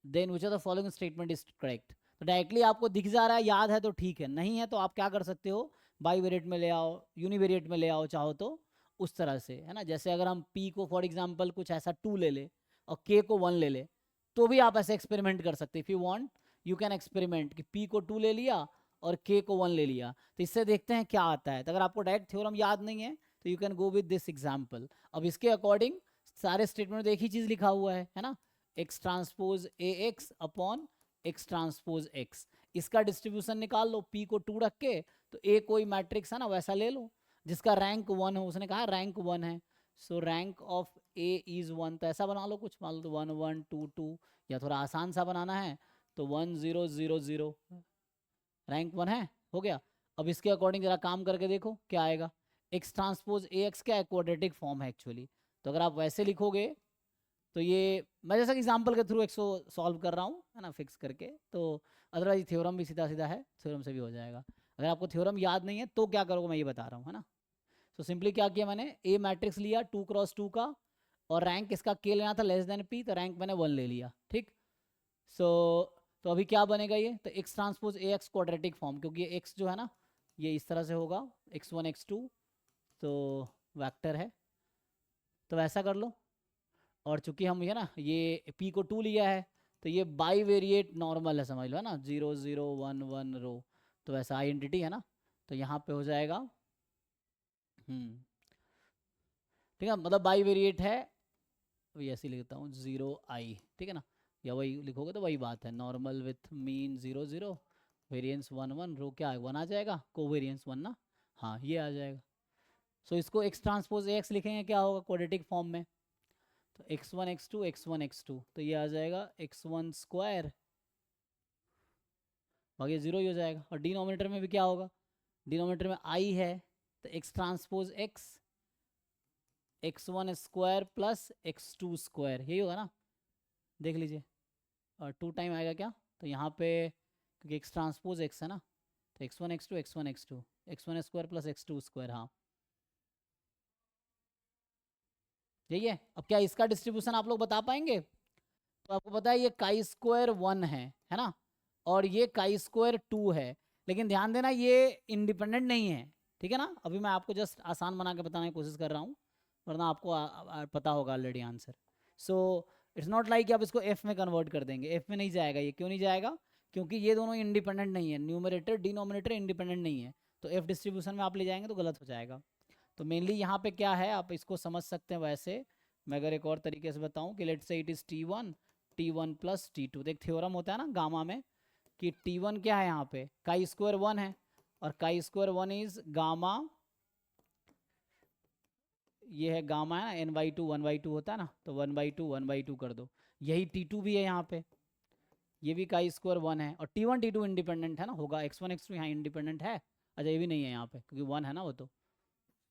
A: then which are the following statement is correct. तो डायरेक्टली आपको दिख जा रहा है, याद है तो ठीक है, नहीं है तो आप क्या कर सकते हो, बाई वेरिएट में ले आओ, यूनिवेरिएट में ले आओ चाहो तो, उस तरह से, है ना। जैसे अगर हम p को फॉर एग्जांपल कुछ ऐसा 2 ले ले और k को 1 ले ले, तो भी आप ऐसे एक्सपेरिमेंट कर सकते, if you want you can experiment कि p को 2 ले लिया और k को 1 ले लिया, तो इससे देखते हैं क्या आता है। तो अगर आपको डायरेक्ट थ्योरम याद नहीं है तो you can go with this example. अब इसके अकॉर्डिंग सारे स्टेटमेंट में एक ही चीज लिखा हुआ है ना, x transpose A x upon x transpose x, इसका डिस्ट्रीब्यूशन निकाल लो, p को 2 रख के, तो a कोई मैट्रिक्स है ना वैसा ले लो जिसका रैंक 1 हो, उसने कहा रैंक 1 है, सो रैंक ऑफ a इज 1, तो ऐसा बना लो कुछ, मान लो 1 1 2 2, या थोड़ा आसान सा बनाना है तो 1 0 0 0, रैंक 1 है, हो गया। अब इसके अकॉर्डिंग जरा काम करके देखो क्या आएगा, एक्स ट्रांसपोज ए एक्स क्या है, क्वाड्रेटिक फॉर्म है एक्चुअली, तो अगर आप वैसे लिखोगे तो ये मैं जैसा कि एग्जाम्पल के थ्रू इसको सॉल्व कर रहा हूँ, है ना, फिक्स करके, तो अदरवाइज थ्योरम भी सीधा सीधा है, थ्योरम से भी हो जाएगा। अगर आपको थ्योरम याद नहीं है तो क्या करोगे मैं ये बता रहा हूँ, है ना। तो सिंपली क्या किया मैंने, ए मैट्रिक्स लिया 2 क्रॉस 2 का, और रैंक इसका के लेना था लेस देन पी, तो रैंक मैंने 1 ले लिया, ठीक। सो तो अभी क्या बनेगा ये, तो x transpose A x quadratic form, क्योंकि ये एक्स जो है ना ये इस तरह से होगा, x1 x2, तो वेक्टर है, तो वैसा कर लो। और चूंकि हम ये ना ये p को 2 लिया है, तो ये बाई वेरिएट नॉर्मल है, समझ लो, है ना, 0 0 1 1 रो, तो वैसा आइडेंटिटी है ना, तो यहाँ पे हो जाएगा, ठीक है, मतलब बाई वेरिएट है, वही ऐसे लिखता हूँ 0 i, ठीक है ना, या वही लिखोगे तो वही बात है, नॉर्मल विथ मीन 0 0, वेरिएंस 1 1, रो क्या 1 आ जाएगा, कोवेरिएंस 1 ना, हाँ ये आ जाएगा। सो इसको एक्स ट्रांसपोज एक्स लिखेंगे, क्या होगा क्वाड्रेटिक फॉर्म में, तो x1 x2 x1 x2, तो ये आ जाएगा x1 स्क्वायर, बाकी 0 ही हो जाएगा। और डिनोमिनेटर में भी क्या होगा, डिनोमिनेटर में i है, तो x transpose x, x1 square plus x2 square, यही होगा ना, देख लीजिए, और 2 टाइम आएगा क्या, तो यहाँ पे क्योंकि x ट्रांसपोज x है ना, तो x1 x2 x1 x2, x1 square plus x2 square, हाँ यही है। अब क्या इसका डिस्ट्रीब्यूशन आप लोग बता पाएंगे, तो आपको पता है ये काई स्क्वायर 1 है ना, और ये काई स्क्वायर 2 है, लेकिन ध्यान देना ये इंडिपेंडेंट नहीं है, ठीक है ना, अभी मैं आपको जस्ट आसान बना के बताने की कोशिश कर रहा हूँ, वरना आपको पता होगा already answer. So it's not like कि आप इसको एफ में कन्वर्ट कर देंगे, एफ में नहीं जाएगा ये, क्यों नहीं जाएगा, क्योंकि ये दोनों इंडिपेंडेंट नहीं है, न्यूमरेटर डिनोमिनेटर इंडिपेंडेंट नहीं है, तो एफ डिस्ट्रीब्यूशन में आप ले जाएंगे तो गलत हो जाएगा। तो मेनली यहाँ पे क्या है, आप इसको समझ सकते हैं वैसे, मैं अगर एक और तरीके से बताऊँ कि let's say it is T1 plus T2, देख थ्योरम होता है ना गामा में कि T1 क्या है, यहाँ पे काई स्क्वायर 1 है, और काई स्क्वायर 1 इज गामा, ये है गामा है ना, n/2 1/2 होता है ना, तो 1/2 1/2 कर दो, यही T2 भी है यहाँ पे, ये भी काई स्क्वायर 1 है, और T1 T2 इंडिपेंडेंट है ना, होगा x1 x2 यहाँ इंडिपेंडेंट है, अच्छा ये भी नहीं है यहाँ पे क्योंकि 1 है ना वो,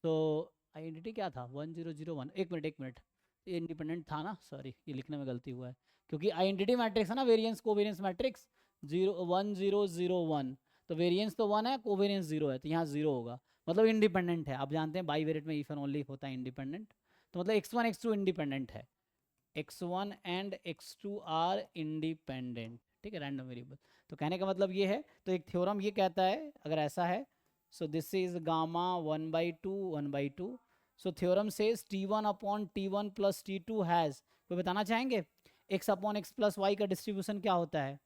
A: तो आइडेंटिटी क्या था 1 0 0 1, एक मिनट इंडिपेंडेंट था ना, सॉरी ये लिखने में गलती हुआ है, क्योंकि आइडेंटिटी मैट्रिक्स है ना, वेरिएंस कोवेरिएंस मैट्रिक्स 0 1 0 0 1, तो वेरिएंस तो 1 है, कोवेरिएंस 0 है, तो यहाँ 0 होगा, मतलब इंडिपेंडेंट है। आप जानते हैं बाईवेरिएट में इफ एंड ओनली होता है इंडिपेंडेंट, तो मतलब x1 x2 इंडिपेंडेंट है, x1 and x2 are independent, ठीक है, रैंडम वेरिएबल। तो कहने का मतलब ये है, तो एक थ्योरम ये कहता है अगर ऐसा है, so this is gamma 1/2 1/2, so theorem says t1 upon t1 plus t2 has, कोई बताना चाहेंगे x upon x plus Y का डिस्ट्रीब्यूशन क्या होता है?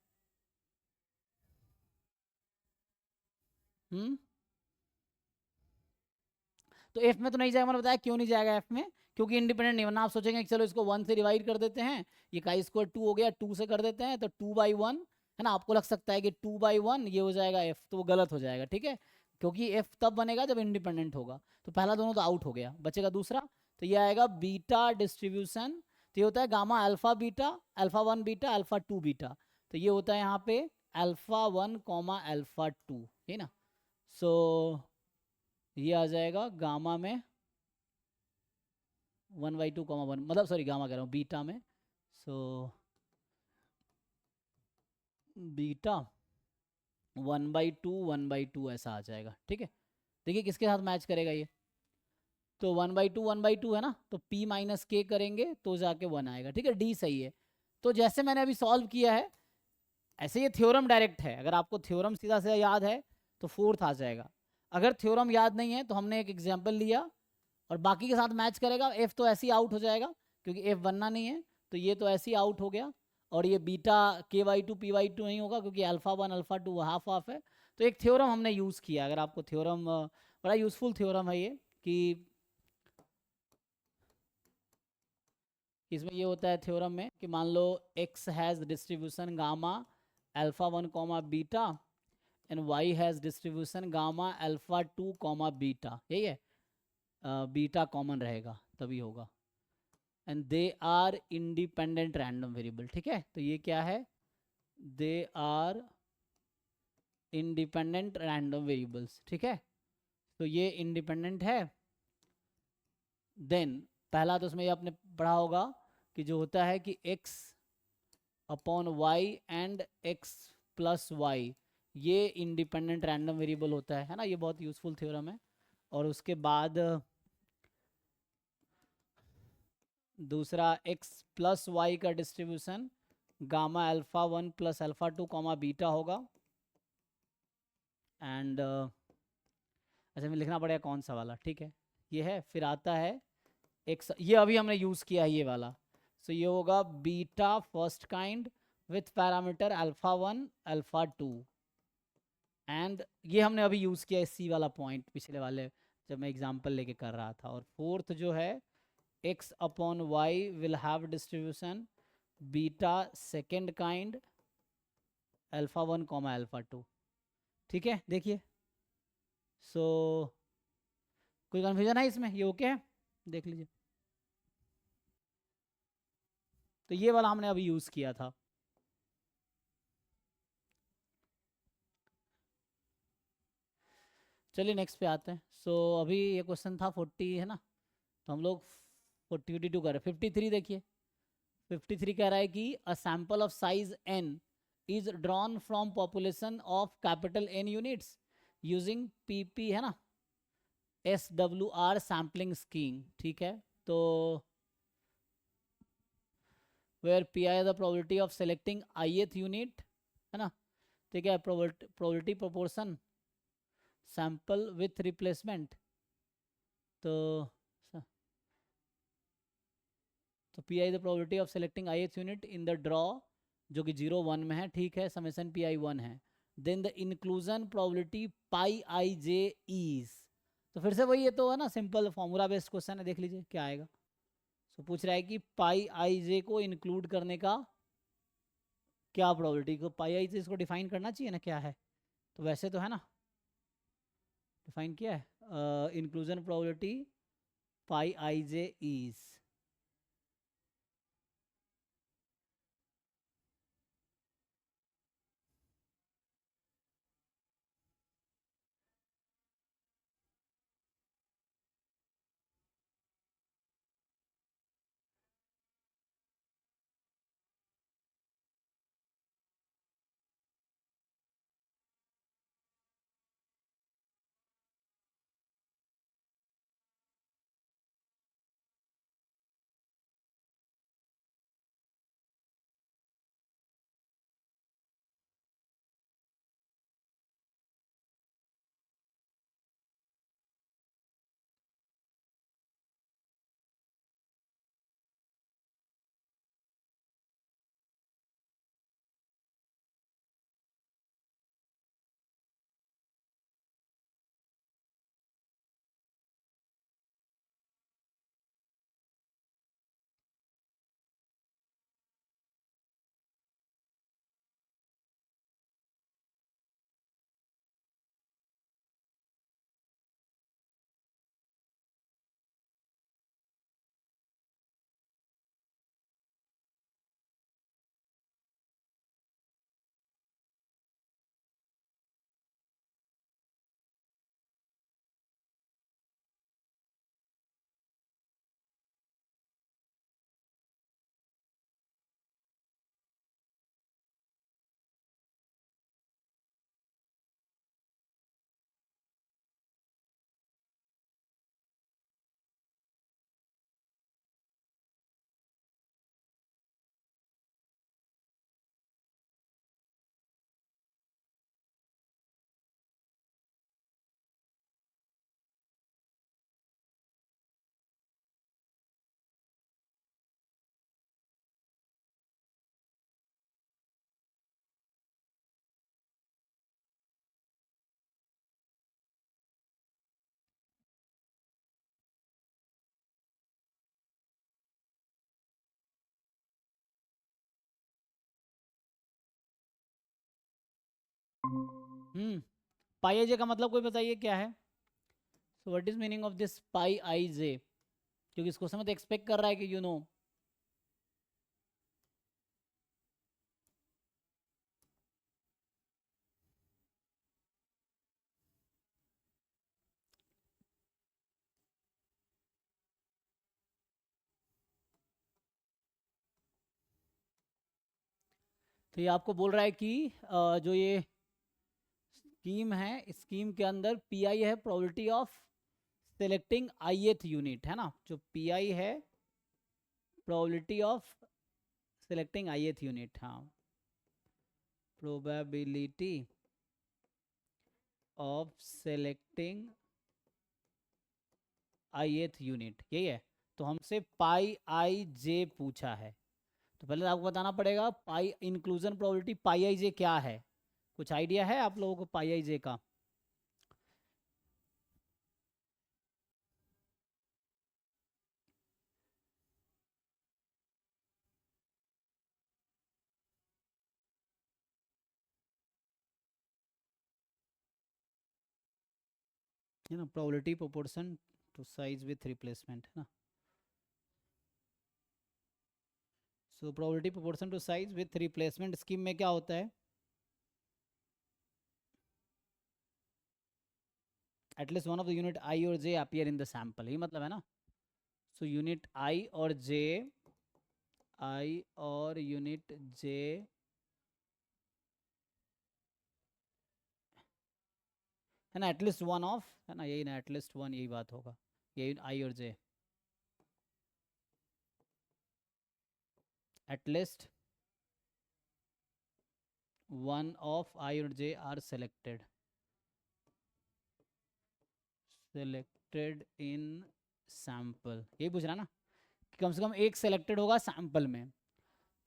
A: तो एफ में तो नहीं जाएगा, मैंने बताया क्यों नहीं जाएगा एफ में, क्योंकि इंडिपेंडेंट नहीं, वरना आप सोचेंगे कि चलो इसको 1 से डिवाइड कर देते हैं, ये काई स्क्वायर 2 हो गया, 2 से कर देते हैं तो 2/1 है ना, आपको लग सकता है कि 2/1 ये हो जाएगा एफ, तो वो गलत हो जाएगा, ठीक है, क्योंकि एफ तब बनेगा जब इंडिपेंडेंट होगा। तो पहला दोनों तो आउट हो गया, बचेगा दूसरा, तो ये आएगा बीटा डिस्ट्रीब्यूशन, तो ये होता है gamma alpha beta, alpha 1 beta alpha 2 beta, तो ये होता है यहाँ पे अल्फा 1 कॉमा अल्फा 2, है ना। सो ये आ जाएगा गामा में 1/2 1, मतलब सॉरी गामा कह रहा हूँ बीटा में, सो बीटा 1/2 1/2 ऐसा आ जाएगा, ठीक है। देखिए किसके साथ मैच करेगा ये, तो 1/2 1/2 है ना, तो p माइनस के करेंगे तो जाके 1 आएगा, ठीक है, डी सही है। तो जैसे मैंने अभी सॉल्व किया है, ऐसे ये थ्योरम डायरेक्ट है, अगर आपको थ्योरम सीधा सीधा याद है तो फोर्थ आ जाएगा, अगर थ्योरम याद नहीं है तो हमने एक एग्जाम्पल लिया और बाकी के साथ मैच करेगा, एफ तो ऐसे ही आउट हो जाएगा क्योंकि एफ बनना नहीं है, तो ये तो ऐसे ही आउट हो गया, और ये बीटा k/2 p/2 नहीं होगा क्योंकि अल्फा 1 अल्फा 2 हाफ हाफ है। तो एक थ्योरम हमने यूज़ किया, अगर आपको थ्योरम, बड़ा यूजफुल थ्योरम है ये, कि इसमें ये होता है थ्योरम में कि मान लो x has distribution gamma alpha 1 comma beta and y has distribution gamma alpha 2 comma beta, यही है, बीटा कॉमन रहेगा तभी होगा, and they are independent random variable, ठीक है। तो ये क्या है, they are independent random variables, ठीक है, तो ये इंडिपेंडेंट है। देन पहला तो उसमें ये आपने पढ़ा होगा कि जो होता है कि x upon Y and x plus Y, ये इंडिपेंडेंट रैंडम वेरिएबल होता है ना, ये बहुत यूजफुल थ्योरम है। और उसके बाद दूसरा x प्लस वाई का distribution gamma alpha 1 plus alpha 2 comma beta होगा, एंड अच्छा मैं लिखना पड़ेगा कौन सा वाला, ठीक है, ये है। फिर आता है एक, ये अभी हमने यूज़ किया है ये वाला, सो ये होगा beta first kind with parameter alpha 1 alpha 2, and ये हमने अभी यूज़ किया है सी वाला पॉइंट पिछले वाले जब मैं एग्जांपल लेके कर रहा था। और फोर्थ जो है x upon Y will have distribution beta second kind alpha 1 comma alpha 2, ठीक है। देखिए सो कोई कन्फ्यूजन है इसमें, ये ओके है, देख लीजिए। तो ये वाला हमने अभी यूज़ किया था। चलिए नेक्स्ट पे आते हैं। सो अभी ये क्वेश्चन था 40 है ना, तो हम लोग 42 कर रहे हैं। 53 देखिए, 53 कह रहा है कि a sample of size n is drawn from population of capital N units using PP है ना, SWR सैम्पलिंग स्कीम, ठीक है। तो where PI the probability of selecting ith unit है ना, ठीक है, probability proportion sample with replacement, तो PI the probability of selecting ith unit in the draw जो कि 0 1 में है, ठीक है, समेशन PI 1 है, then the inclusion probability pi I J is, तो फिर से वही है, तो है ना सिंपल फॉर्मूला बेस्ड क्वेश्चन है, देख लीजिए क्या आएगा। सो पूछ रहा है कि पाई आई जे को इंक्लूड करने का क्या प्रोबेबिलिटी, को पाई आई जे इसको डिफाइन करना चाहिए ना क्या है, तो वैसे तो है ना डिफाइन किया है, inclusion probability pi I J is, pi I J का मतलब कोई बताइए क्या है? So what is meaning of this pi I J? क्योंकि इसको समझ एक्सपेक्ट कर रहा है कि यू नो। तो ये आपको बोल रहा है कि जो ये स्कीम है, इस स्कीम के अंदर पी आई है probability of selecting ith unit, है ना? जो पी आई है probability of selecting ith unit, हाँ, probability of selecting ith unit, यही है। तो हमसे पाई आई जे पूछा है, तो पहले आपको बताना पड़ेगा पाई इंक्लूजन प्रोबेबिलिटी पाई आई जे क्या है। कुछ आइडिया है आप लोगों को पाई आई जे का? है ना, probability proportion to size with replacement, है ना? So probability proportion to size with replacement scheme में क्या होता है? At least one of the unit I और J appear in the sample, ही मतलब है ना। सो यूनिट आई और जे, आई और यूनिट जे है ना, एटलीस्ट वन ऑफ, है ना, यही ना, एटलीस्ट वन, यही बात होगा, यही आई और जे, एटलीस्ट वन ऑफ आई और जे आर सेलेक्टेड इन सैंपल, यही पूछ रहा ना, कि कम से कम एक सेलेक्टेड होगा सैंपल में,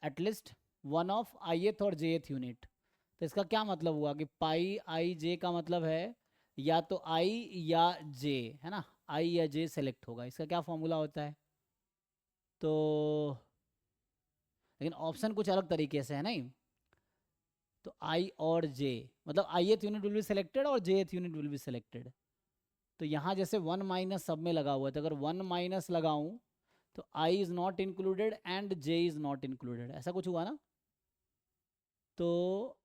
A: एटलीस्ट वन ऑफ आई एथ और जे एथ यूनिट। तो इसका क्या मतलब हुआ कि पाई आई जे का मतलब है या तो आई या जे, है ना, आई या जे सेलेक्ट होगा। इसका क्या फॉर्मूला होता है? तो लेकिन ऑप्शन कुछ अलग तरीके से है नहीं। तो आई और जे मतलब आई एथ यूनिट विल बी सिलेक्टेड और जे एथ यूनिट विल बी सिलेक्टेड। तो यहाँ जैसे वन माइनस सब में लगा हुआ है, तो अगर वन माइनस लगाऊं तो I is not included and J is not included, ऐसा कुछ हुआ ना। तो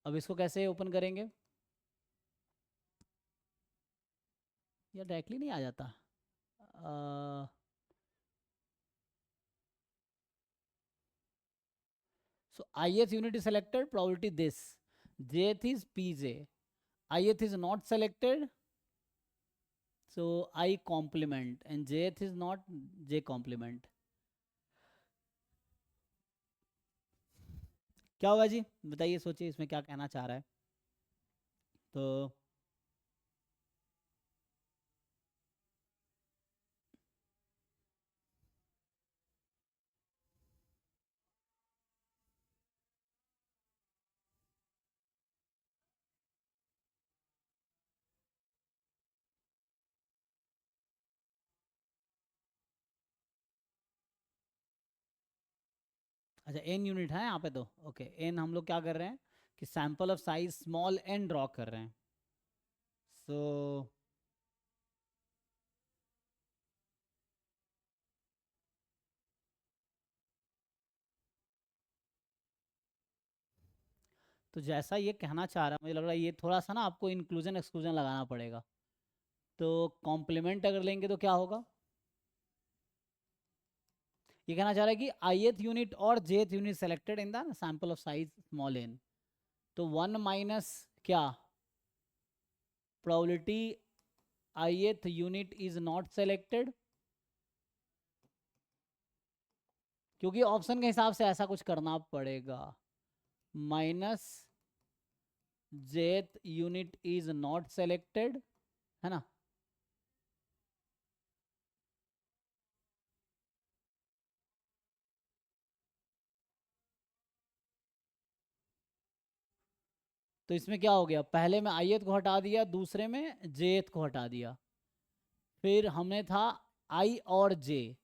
A: अब इसको कैसे ओपन करेंगे? या डायरेक्टली नहीं आ जाता? सो ith unit is selected, probability this, jth is pj, ith is not selected, so I complement, and jth is not j complement। क्या होगा जी, बताइए, सोचिए इसमें क्या कहना चाह रहा है। तो अच्छा, n यूनिट है यहाँ पे, तो ओके, n हम लोग क्या कर रहे हैं कि sample of size small n draw कर रहे हैं। सो तो जैसा ये कहना चाह रहा है, मुझे लग रहा है ये थोड़ा सा ना आपको इंक्लूजन एक्सक्लूजन लगाना पड़ेगा। तो कॉम्प्लीमेंट अगर लेंगे तो क्या होगा? ये कहना चाह रहा है कि ith यूनिट और jth unit selected in the sample of size small n। तो वन माइनस क्या, probability ith unit is not selected, क्योंकि ऑप्शन के हिसाब से ऐसा कुछ करना पड़ेगा, minus jth unit is not selected, है ना। तो इसमें क्या हो गया, पहले में ith को हटा दिया, दूसरे में jth को हटा दिया, फिर हमने था i और j,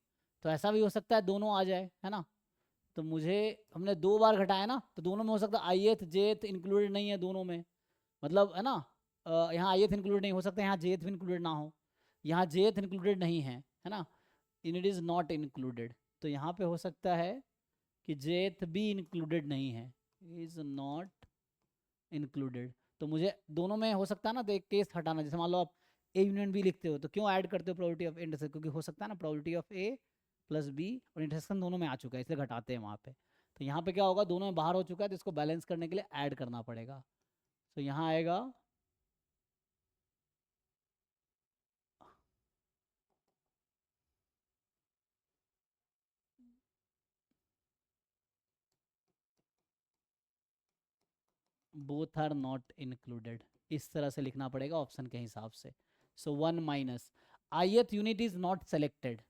A: तो ऐसा भी हो सकता है दोनों आ जाए, है ना। तो मुझे, हमने 2 बार घटाया ना, तो दोनों में हो सकता है ith jth इंक्लूडेड नहीं है दोनों में, मतलब है ना, यहाँ ith इंक्लूडेड नहीं हो सकता, यहाँ jth भी इंक्लूडेड ना हो, यहाँ jth इंक्लूडेड नहीं है ना, in it is not included. तो यहाँ पे हो सकता है कि jth भी इंक्लूडेड नहीं है, इज नॉट इंक्लूडेड। तो मुझे दोनों में हो सकता है ना, तो एक केस हटाना, जैसे मान लो आप ए यूनियन बी लिखते हो, तो क्यों ऐड करते हो प्रोबेबिलिटी ऑफ इंटरसेक्शन, क्योंकि हो सकता है ना probability of A plus B और इंटरसेक्शन दोनों में आ चुका है, इसलिए घटाते हैं वहाँ पे। तो यहाँ पे क्या होगा, दोनों में बाहर हो चुका है, तो इसको बैलेंस करने के लिए ऐड करना पड़ेगा। तो यहाँ आएगा बोथ आर नॉट इंक्लूडेड, इस तरह से लिखना पड़ेगा ऑप्शन के हिसाब से। सो 1 minus ith unit is not selected,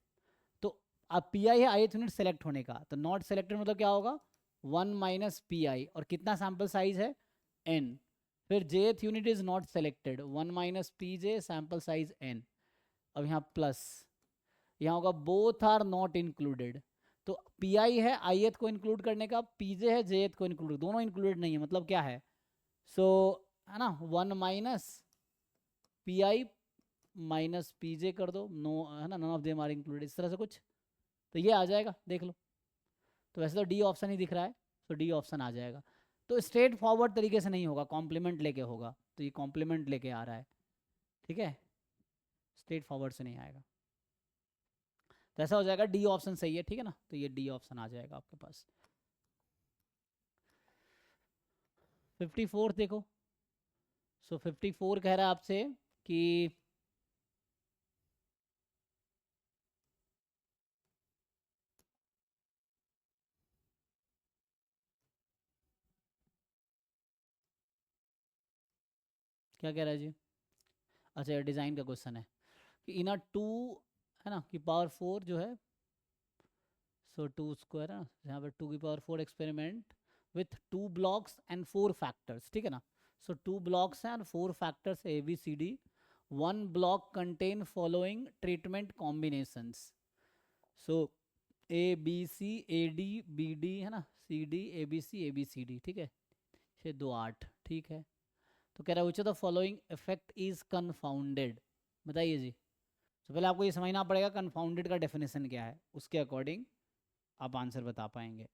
A: तो अब पी आई है ith यूनिट सेलेक्ट होने का, तो नॉट सेलेक्टेड मतलब क्या होगा, 1 माइनस पी आई, और कितना सैम्पल साइज है n, फिर jth unit is not selected, 1 minus P J sample size n, अब यहाँ प्लस, यहाँ होगा बोथ आर नॉट इंक्लूडेड, तो पी आई है ith को इंक्लूड करने का, पी जे है jth को इंक्लूड, दोनों इंक्लूडेड नहीं है, मतलब क्या है, सो है ना 1 minus P I minus P J कर दो, नो है ना, none of them are included, इस तरह से कुछ, तो ये आ जाएगा, देख लो। तो वैसे तो डी ऑप्शन ही दिख रहा है, तो डी ऑप्शन आ जाएगा। तो स्ट्रेट फॉरवर्ड तरीके से नहीं होगा, कॉम्प्लीमेंट लेके होगा, तो ये कॉम्प्लीमेंट लेके आ रहा है, ठीक है, स्ट्रेट फॉरवर्ड से नहीं आएगा। तो ऐसा हो जाएगा, डी ऑप्शन सही है, ठीक है ना, तो ये डी ऑप्शन आ जाएगा आपके पास। 54 देखो, सो 54 कह रहा है आपसे कि क्या कह रहा है जी, अच्छा ये डिज़ाइन का क्वेश्चन है कि इन अ 2 है ना, कि पावर 4 जो है, सो 2 स्क्वायर है ना, यहाँ पर 2 की power 4 experiment with 2 blocks and 4 factors, ठीक है ना, सो 2 ब्लॉक्स हैं और 4 factors A B C D, 1 block contain following treatment combinations, so A B C A D B D है ना, C D A B C A B C D, ठीक है, 6 2 8, ठीक है। तो कह रहा है which of the following effect is confounded, बताइए जी। तो पहले आपको ये समझना पड़ेगा कन्फाउंडेड का डेफिनेशन क्या है, उसके अकॉर्डिंग आप आंसर बता पाएंगे।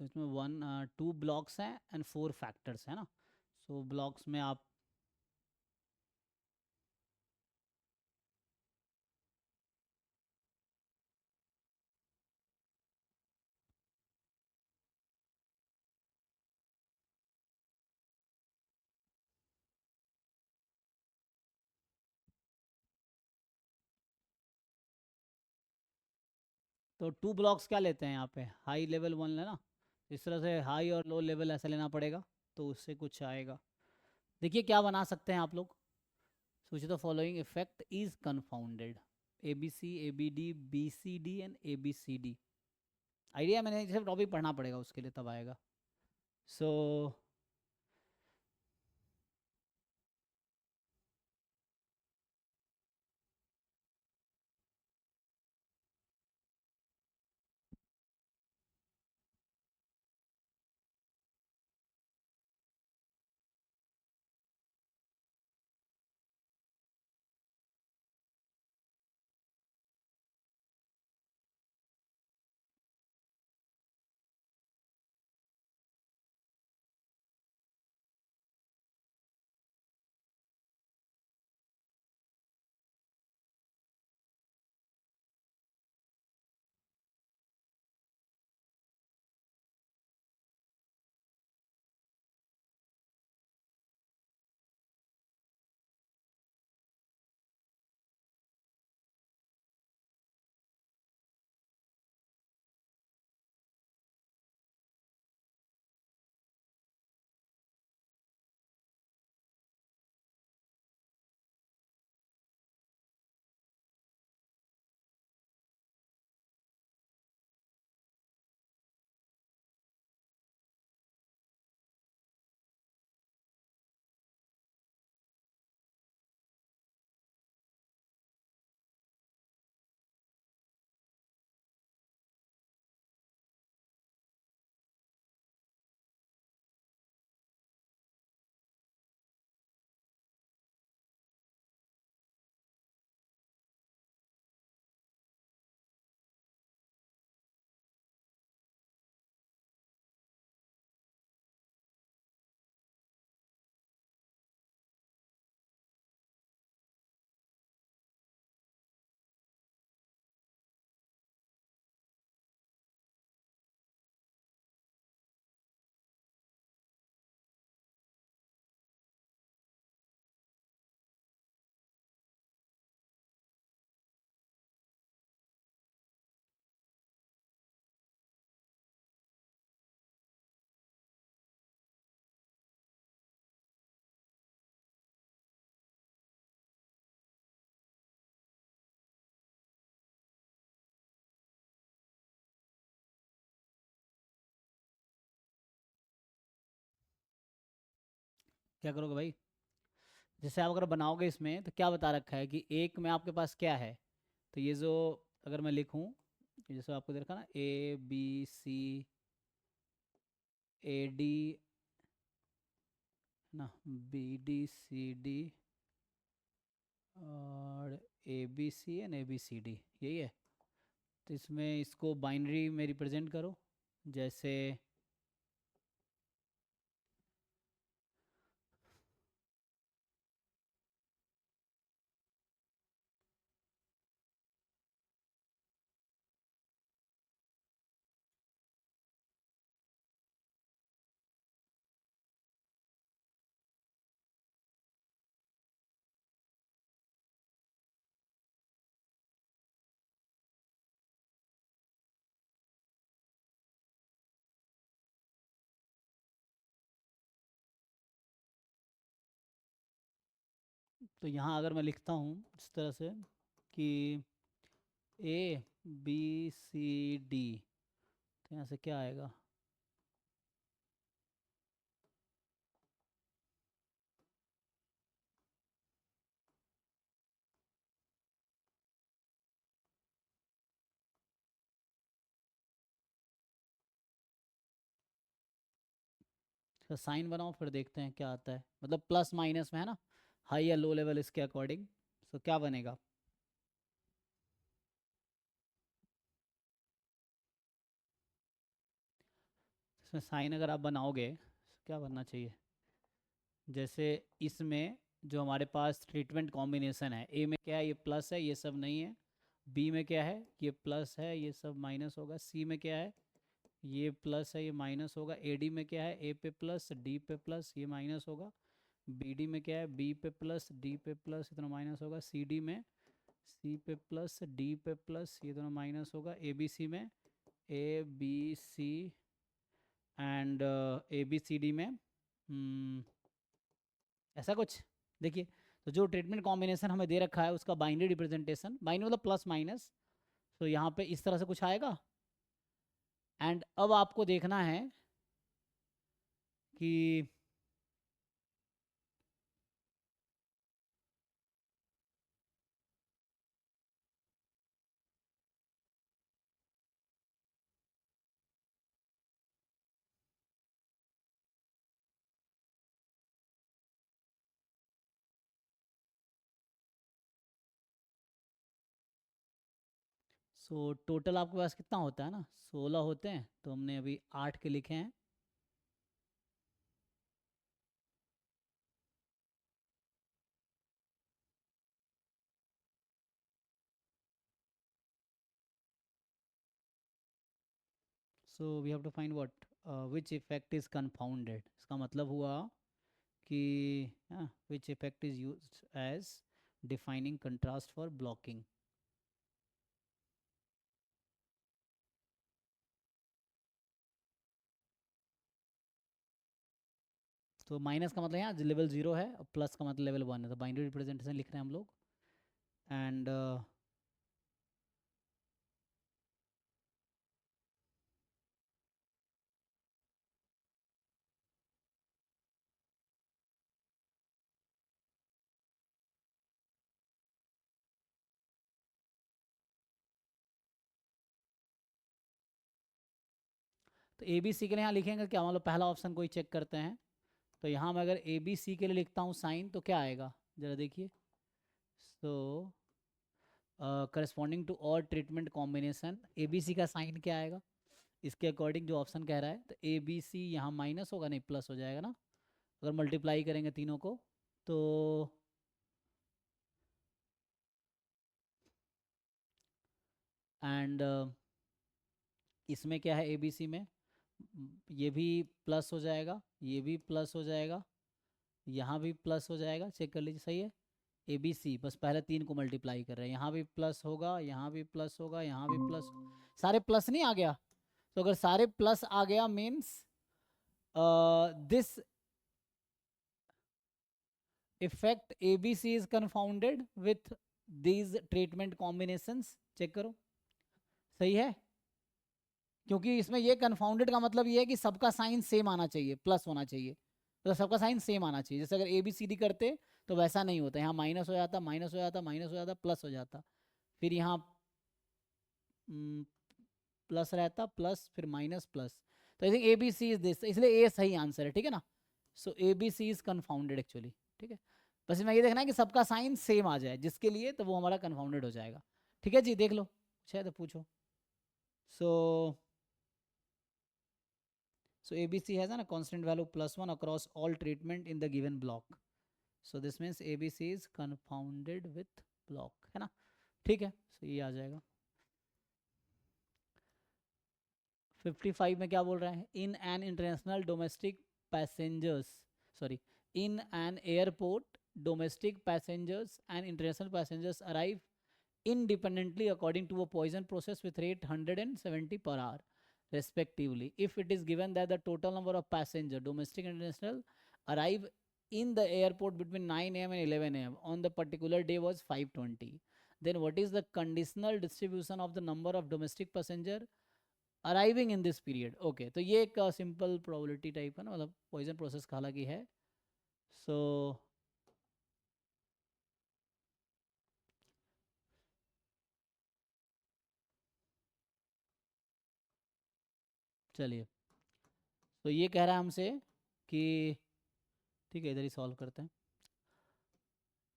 A: सो इसमें 2 ब्लॉक्स हैं एंड 4 फैक्टर्स है ना, सो ब्लॉक्स में आप तो 2 ब्लॉक्स क्या लेते हैं यहाँ पे, हाई लेवल 1 लेना, इस तरह से हाई और लो लेवल ऐसा लेना पड़ेगा, तो उससे कुछ आएगा। देखिए क्या बना सकते हैं आप लोग, सोचिए the following effect is confounded, A B C A B D B C D and A B C D, idea मैंने सिर्फ टॉपिक पढ़ना पड़ेगा उसके लिए, तब आएगा। सो क्या करोगे भाई, जैसे आप अगर बनाओगे इसमें तो क्या बता रखा है कि एक में आपके पास क्या है, तो ये जो अगर मैं लिखूं, जैसे आपको देखा ना ABCAD ना, BDCD और ABC एंड ABCD, यही है। तो इसमें इसको बाइनरी में रिप्रेजेंट करो, जैसे तो यहाँ अगर मैं लिखता हूँ इस तरह से कि ABCD, तो यहाँ से क्या आएगा, इसका साइन बनाओ फिर देखते हैं क्या आता है, मतलब प्लस माइनस में है ना, हाई या लो लेवल इसके अकॉर्डिंग। तो क्या बनेगा, इसमें साइन अगर आप बनाओगे तो क्या बनना चाहिए, जैसे इसमें जो हमारे पास ट्रीटमेंट कॉम्बिनेशन है, ए में क्या है, ये प्लस है, ये सब नहीं है। बी में क्या है, ये प्लस है, ये सब माइनस होगा। सी में क्या है, ये प्लस है, ये माइनस होगा। ए डी में क्या है, ए पे प्लस डी पे प्लस, ये माइनस होगा। बी डी में क्या है, बी पे प्लस डी पे प्लस, इतना माइनस होगा। सी डी में सी पे प्लस डी पे प्लस, ये दोनों माइनस होगा। ए बी सी में A B C and A B C D में ऐसा कुछ। देखिए, तो जो ट्रीटमेंट कॉम्बिनेशन हमें दे रखा है उसका बाइनरी रिप्रेजेंटेशन, बाइनरी मतलब प्लस माइनस, तो यहाँ पे इस तरह से कुछ आएगा। एंड अब आपको देखना है कि टोटल आपके पास कितना होता है ना, 16 होते हैं, तो हमने अभी 8 के लिखे हैं। So we have to find what which effect is confounded, इसका मतलब हुआ कि which effect is used as defining contrast for blocking. तो माइनस का मतलब यहाँ लेवल 0 है और प्लस का मतलब लेवल 1 है, तो बाइनरी रिप्रेजेंटेशन लिख रहे हैं हम लोग। एंड तो ए बी सी के लिए यहाँ लिखेंगे क्या, मतलब पहला ऑप्शन कोई चेक करते हैं। तो यहाँ मैं अगर ए बी सी के लिए लिखता हूँ साइन, तो क्या आएगा ज़रा देखिए। सो करस्पॉन्डिंग टू और treatment combination, A B C का साइन क्या आएगा इसके अकॉर्डिंग जो ऑप्शन कह रहा है। तो ए बी सी यहाँ माइनस होगा, नहीं प्लस हो जाएगा ना, अगर मल्टीप्लाई करेंगे तीनों को। तो एंड इसमें क्या है, ए बी सी में ये भी प्लस हो जाएगा, ये भी प्लस हो जाएगा, यहाँ भी प्लस हो जाएगा, चेक कर लीजिए सही है। ए बी सी बस पहले 3 को मल्टीप्लाई कर रहे हैं, यहाँ भी प्लस होगा, यहाँ भी प्लस होगा, यहाँ भी प्लस, सारे प्लस नहीं आ गया। तो अगर सारे प्लस आ गया means this effect A B C is confounded with these treatment combinations. Check करो सही है, क्योंकि इसमें ये कन्फाउंडेड का मतलब ये है कि सबका साइन सेम आना चाहिए, प्लस होना चाहिए। मतलब सबका साइन सेम आना चाहिए। जैसे अगर ए बी सी डी करते तो वैसा नहीं होता, यहाँ माइनस हो जाता, माइनस हो जाता, माइनस हो जाता, प्लस हो जाता, फिर यहाँ प्लस रहता, प्लस फिर माइनस प्लस। तो I think A B C is this, इसलिए ए सही आंसर है, ठीक है ना। So A B C is confounded actually, ठीक है। बस मैं ये देखना है कि सबका साइन सेम आ जाए, जिसके लिए तो वो हमारा कन्फाउंडेड हो जाएगा, ठीक है जी। देख लो, शायद तो पूछो। सो ABC has a constant value +1 across all treatment in the given block. So this means ABC is confounded with block, है ना, ठीक है। so ये आ जाएगा। 55 में क्या बोल रहा है, in an international domestic passengers, sorry, in an airport domestic passengers and international passengers arrive independently according to a Poisson process with rate 170 per hour respectively, if it is given that the total number of passengers, domestic and international, arrive in the airport between 9 a.m. and 11 a.m. on the particular day was 520, then what is the conditional distribution of the number of domestic passenger arriving in this period? Okay, तो ये एक सिंपल प्रोबेबिलिटी टाइप है ना, मतलब पॉइजन प्रोसेस का हालांकि है। सो चलिए, तो ये कह रहा है हमसे कि ठीक है, इधर ही सॉल्व करते हैं।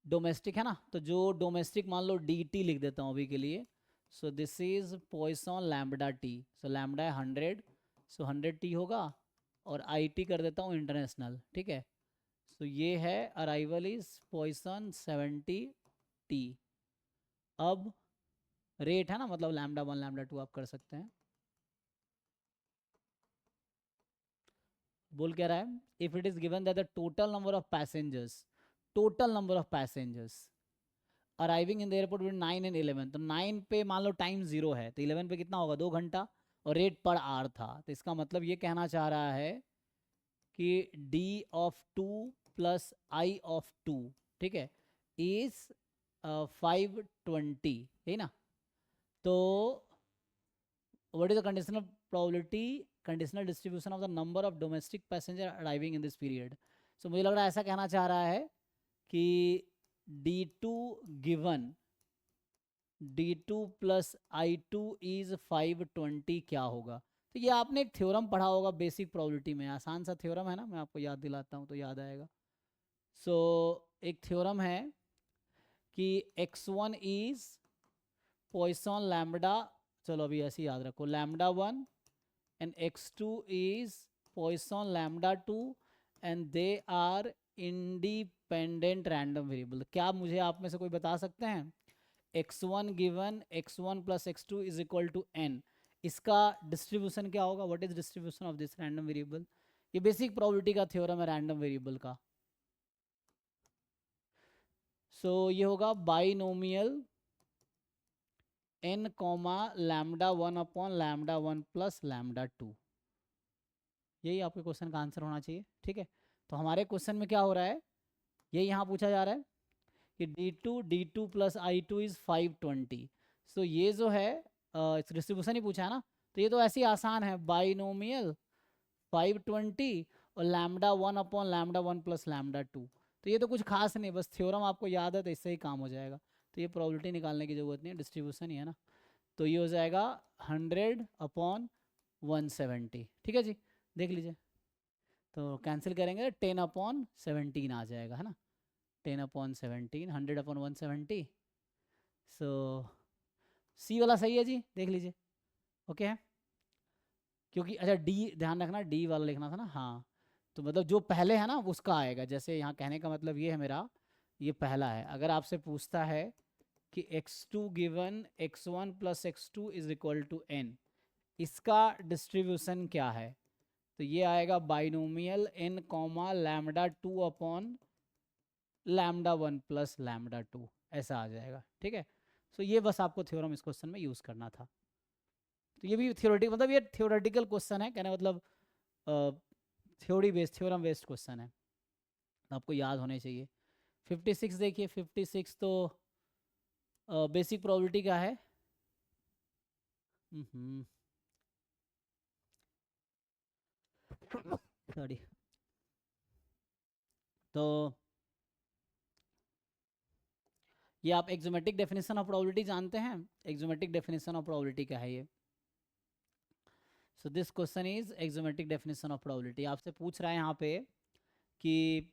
A: डोमेस्टिक है ना, तो जो डोमेस्टिक मान लो डी टी लिख देता हूँ अभी के लिए। सो this is Poisson lambda T, so lambda है 100, सो 100 टी होगा, और आई टी कर देता हूँ इंटरनेशनल, ठीक है। सो ये है अराइवल इज पॉइसन 70 टी। अब रेट है ना, मतलब लैम्बडा 1 लैम्बडा 2 आप कर सकते हैं। बोल क्या रहा है, if it is given that the total number of passengers, total number of passengers arriving in the airport between 9 and 11, तो 9 पे मान लो टाइम 0 है, तो 11 पे कितना होगा, 2 घंटा, और रेट पर आवर था। तो इसका मतलब ये कहना चाह रहा है कि D of 2 plus I of 2, ठीक है, इज 520, यही ना। तो what is the conditional probability, conditional distribution of the number of domestic passenger arriving in this period. So मुझे लग रहा है ऐसा कहना चाह रहा है कि D2 given D2 plus I2 is 520 क्या होगा। तो ये आपने एक थ्योरम पढ़ा होगा बेसिक प्रोबेबिलिटी में, आसान सा थ्योरम है ना, मैं आपको याद दिलाता हूँ तो याद आएगा। सो एक थ्योरम है कि x1 इज पॉइसन लैम्बडा, चलो अभी ऐसे याद रखो, lambda 1 and x2 is Poisson lambda 2 and they are independent random variable. क्या मुझे आप में से कोई बता सकते हैं, x1 given x1 plus x2 is equal to n, इसका डिस्ट्रीब्यूशन क्या होगा, what is distribution of this random variable. ये बेसिक प्रोबेबिलिटी का थ्योरम है रैंडम वेरिएबल का। सो ये होगा binomial n comma lambda 1 upon lambda 1 plus lambda 2, यही आपके क्वेश्चन का आंसर होना चाहिए, ठीक है। तो हमारे क्वेश्चन में क्या हो रहा है, ये यहाँ पूछा जा रहा है कि D2 प्लस I2 इज 520। सो ये जो है डिस्ट्रीब्यूशन ही पूछा है ना, तो ये तो ऐसे ही आसान है, बाइनोमियल 520 और lambda 1 upon lambda 1 plus lambda 2। तो ये तो कुछ खास नहीं, बस थ्योरम आपको याद है तो इससे ही काम हो जाएगा। तो ये प्रोबेबिलिटी निकालने की जरूरत नहीं है, डिस्ट्रीब्यूशन ही है ना। तो ये हो जाएगा 100 अपॉन 170, ठीक है जी। देख लीजिए, तो कैंसिल करेंगे 10 अपॉन 17 आ जाएगा, है ना, 10 अपॉन 17, 100 अपॉन 170। सो सी वाला सही है जी, देख लीजिए, ओके है। क्योंकि अच्छा डी ध्यान रखना, डी वाला लिखना था ना, हाँ, तो मतलब जो पहले है ना उसका आएगा। जैसे यहाँ कहने का मतलब ये है मेरा, ये पहला है। अगर आपसे पूछता है कि x2 given x1 plus x2 is equal to n, इसका डिस्ट्रीब्यूशन क्या है, तो ये आएगा binomial n comma lambda 2 upon lambda 1 plus lambda 2, ऐसा आ जाएगा, ठीक है। सो ये बस आपको थ्योरम इस क्वेश्चन में यूज़ करना था। तो ये भी थ्योरेटिकल, मतलब ये थ्योरेटिकल क्वेश्चन है, कहने मतलब theory based, theorem based question है, आपको याद होने चाहिए। 56 देखिए, 56 तो बेसिक प्रोबेबिलिटी का है। सॉरी, तो ये आप एक्सोमेटिक डेफिनेशन ऑफ प्रोबेबिलिटी जानते हैं? एक्सोमेटिक डेफिनेशन ऑफ प्रोबेबिलिटी क्या है ये? So this question is axiomatic definition of probability. आपसे पूछ रहा है यहाँ पे कि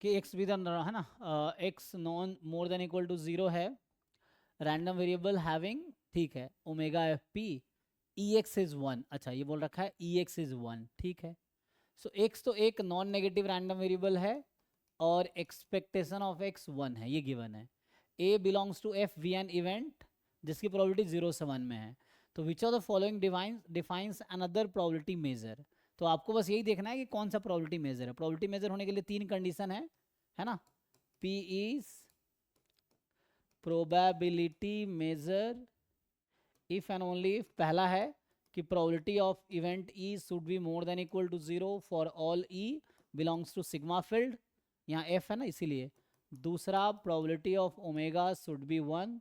A: एक्स भी है ना, X non more than equal to 0 है, रैंडम वेरिएबल हैविंग, ठीक है, omega F P, E X is 1। अच्छा ये बोल रखा है ई एक्स इज 1, ठीक है। सो एक्स तो एक नॉन नेगेटिव रैंडम वेरिएबल है और एक्सपेक्टेशन ऑफ एक्स 1 है, ये गिवन है। A belongs to F V an event जिसकी प्रोबेबिलिटी 0 से 1 में है। तो which of the following defines another probability measure. तो आपको बस यही देखना है कि कौन सा प्रोबेबिलिटी मेजर है। प्रोबेबिलिटी मेजर होने के लिए 3 कंडीशन है ना। P is probability measure if and only if पहला है कि probability of event E should be more than equal to 0 for all E belongs to sigma field, यहाँ एफ है ना इसीलिए। दूसरा probability of omega should be 1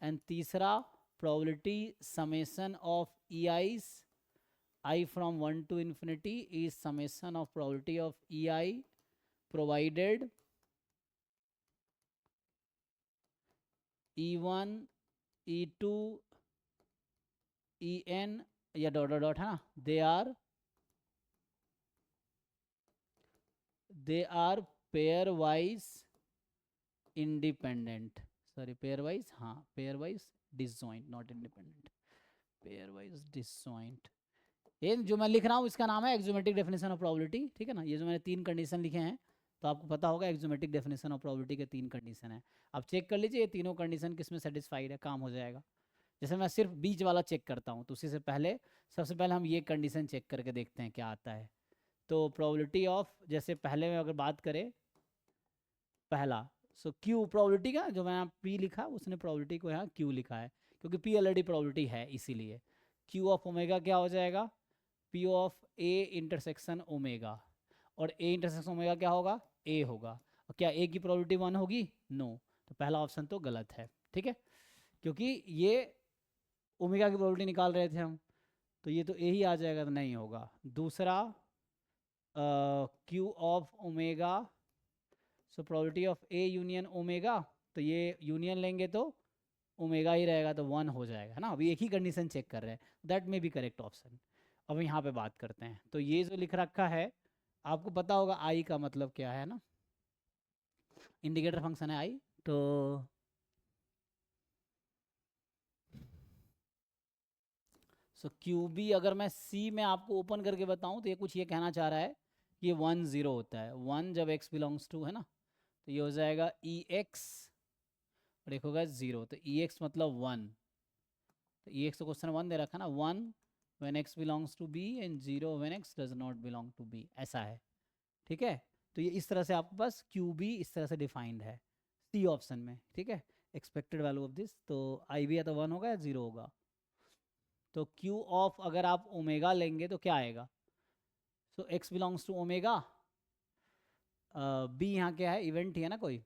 A: and तीसरा probability summation of E i's i from 1 to infinity is summation of probability of E i provided E1 E2 En या डॉट डॉट डॉट है ना, they are pairwise independent, sorry pairwise, हाँ pairwise disjoint, not independent, pairwise disjoint. ये जो मैं लिख रहा हूँ इसका नाम है एक्सोमेटिक डेफिनेशन ऑफ प्रोबेबिलिटी, ठीक है ना। ये जो मैंने 3 कंडीशन लिखे हैं तो आपको पता होगा एक्सोमेटिक डेफिनेशन ऑफ प्रोबेबिलिटी के 3 कंडीशन है। आप चेक कर लीजिए ये तीनों कंडीशन किस में सेटिस्फाइड है, काम हो जाएगा। जैसे मैं सिर्फ बीच वाला चेक करता हूँ तो उसी से पहले सबसे पहले हम ये कंडीशन चेक करके देखते हैं क्या आता है। तो प्रोबेबिलिटी ऑफ, जैसे पहले में अगर बात करें पहला, सो क्यू प्रोबेबिलिटी का जो मैं पी लिखा उसने प्रोबेबिलिटी को यहाँ क्यू लिखा है क्योंकि पी ऑलरेडी प्रोबेबिलिटी है इसीलिए। क्यू ऑफ ओमेगा क्या हो जाएगा, P of A intersection omega, और ए इंटरसेक्शन ओमेगा क्या होगा, ए होगा। और क्या ए की प्रोबेबिलिटी 1 होगी, नो, तो पहला ऑप्शन तो गलत है, ठीक है, क्योंकि ये ओमेगा की प्रोबेबिलिटी निकाल रहे थे हम, तो ये तो ए ही आ जाएगा, तो नहीं होगा। दूसरा Q of omega, so probability of A union omega, तो ये यूनियन लेंगे तो ओमेगा ही रहेगा, तो 1 हो जाएगा, है ना। अभी एक ही कंडीशन चेक कर रहे हैं, that may be correct option. अब यहाँ पे बात करते हैं, तो ये जो लिख रखा है आपको पता होगा आई का मतलब क्या है ना, इंडिकेटर फंक्शन है आई। तो सो क्यू बी अगर मैं सी में आपको ओपन करके बताऊं तो ये कुछ ये कहना चाह रहा है कि ये 1 0 होता है, 1 जब x बिलोंग्स टू है ना, तो ये हो जाएगा ई एक्स और एक होगा 0, तो ई एक्स मतलब 1, तो ई एक्स तो क्वेश्चन 1 दे रखा है ना, 1 when x belongs to b and 0 when x does not belong to b, ऐसा है, ठीक है। तो ये इस तरह से आपके पास क्यू बी इस तरह से डिफाइंड है सी ऑप्शन में, ठीक है। एक्सपेक्टेड वैल्यू ऑफ दिस, तो आई भी या तो 1 होगा या 0 होगा। तो क्यू ऑफ अगर आप ओमेगा लेंगे तो क्या आएगा, so x belongs to omega, B यहाँ क्या है, इवेंट ही है ना कोई,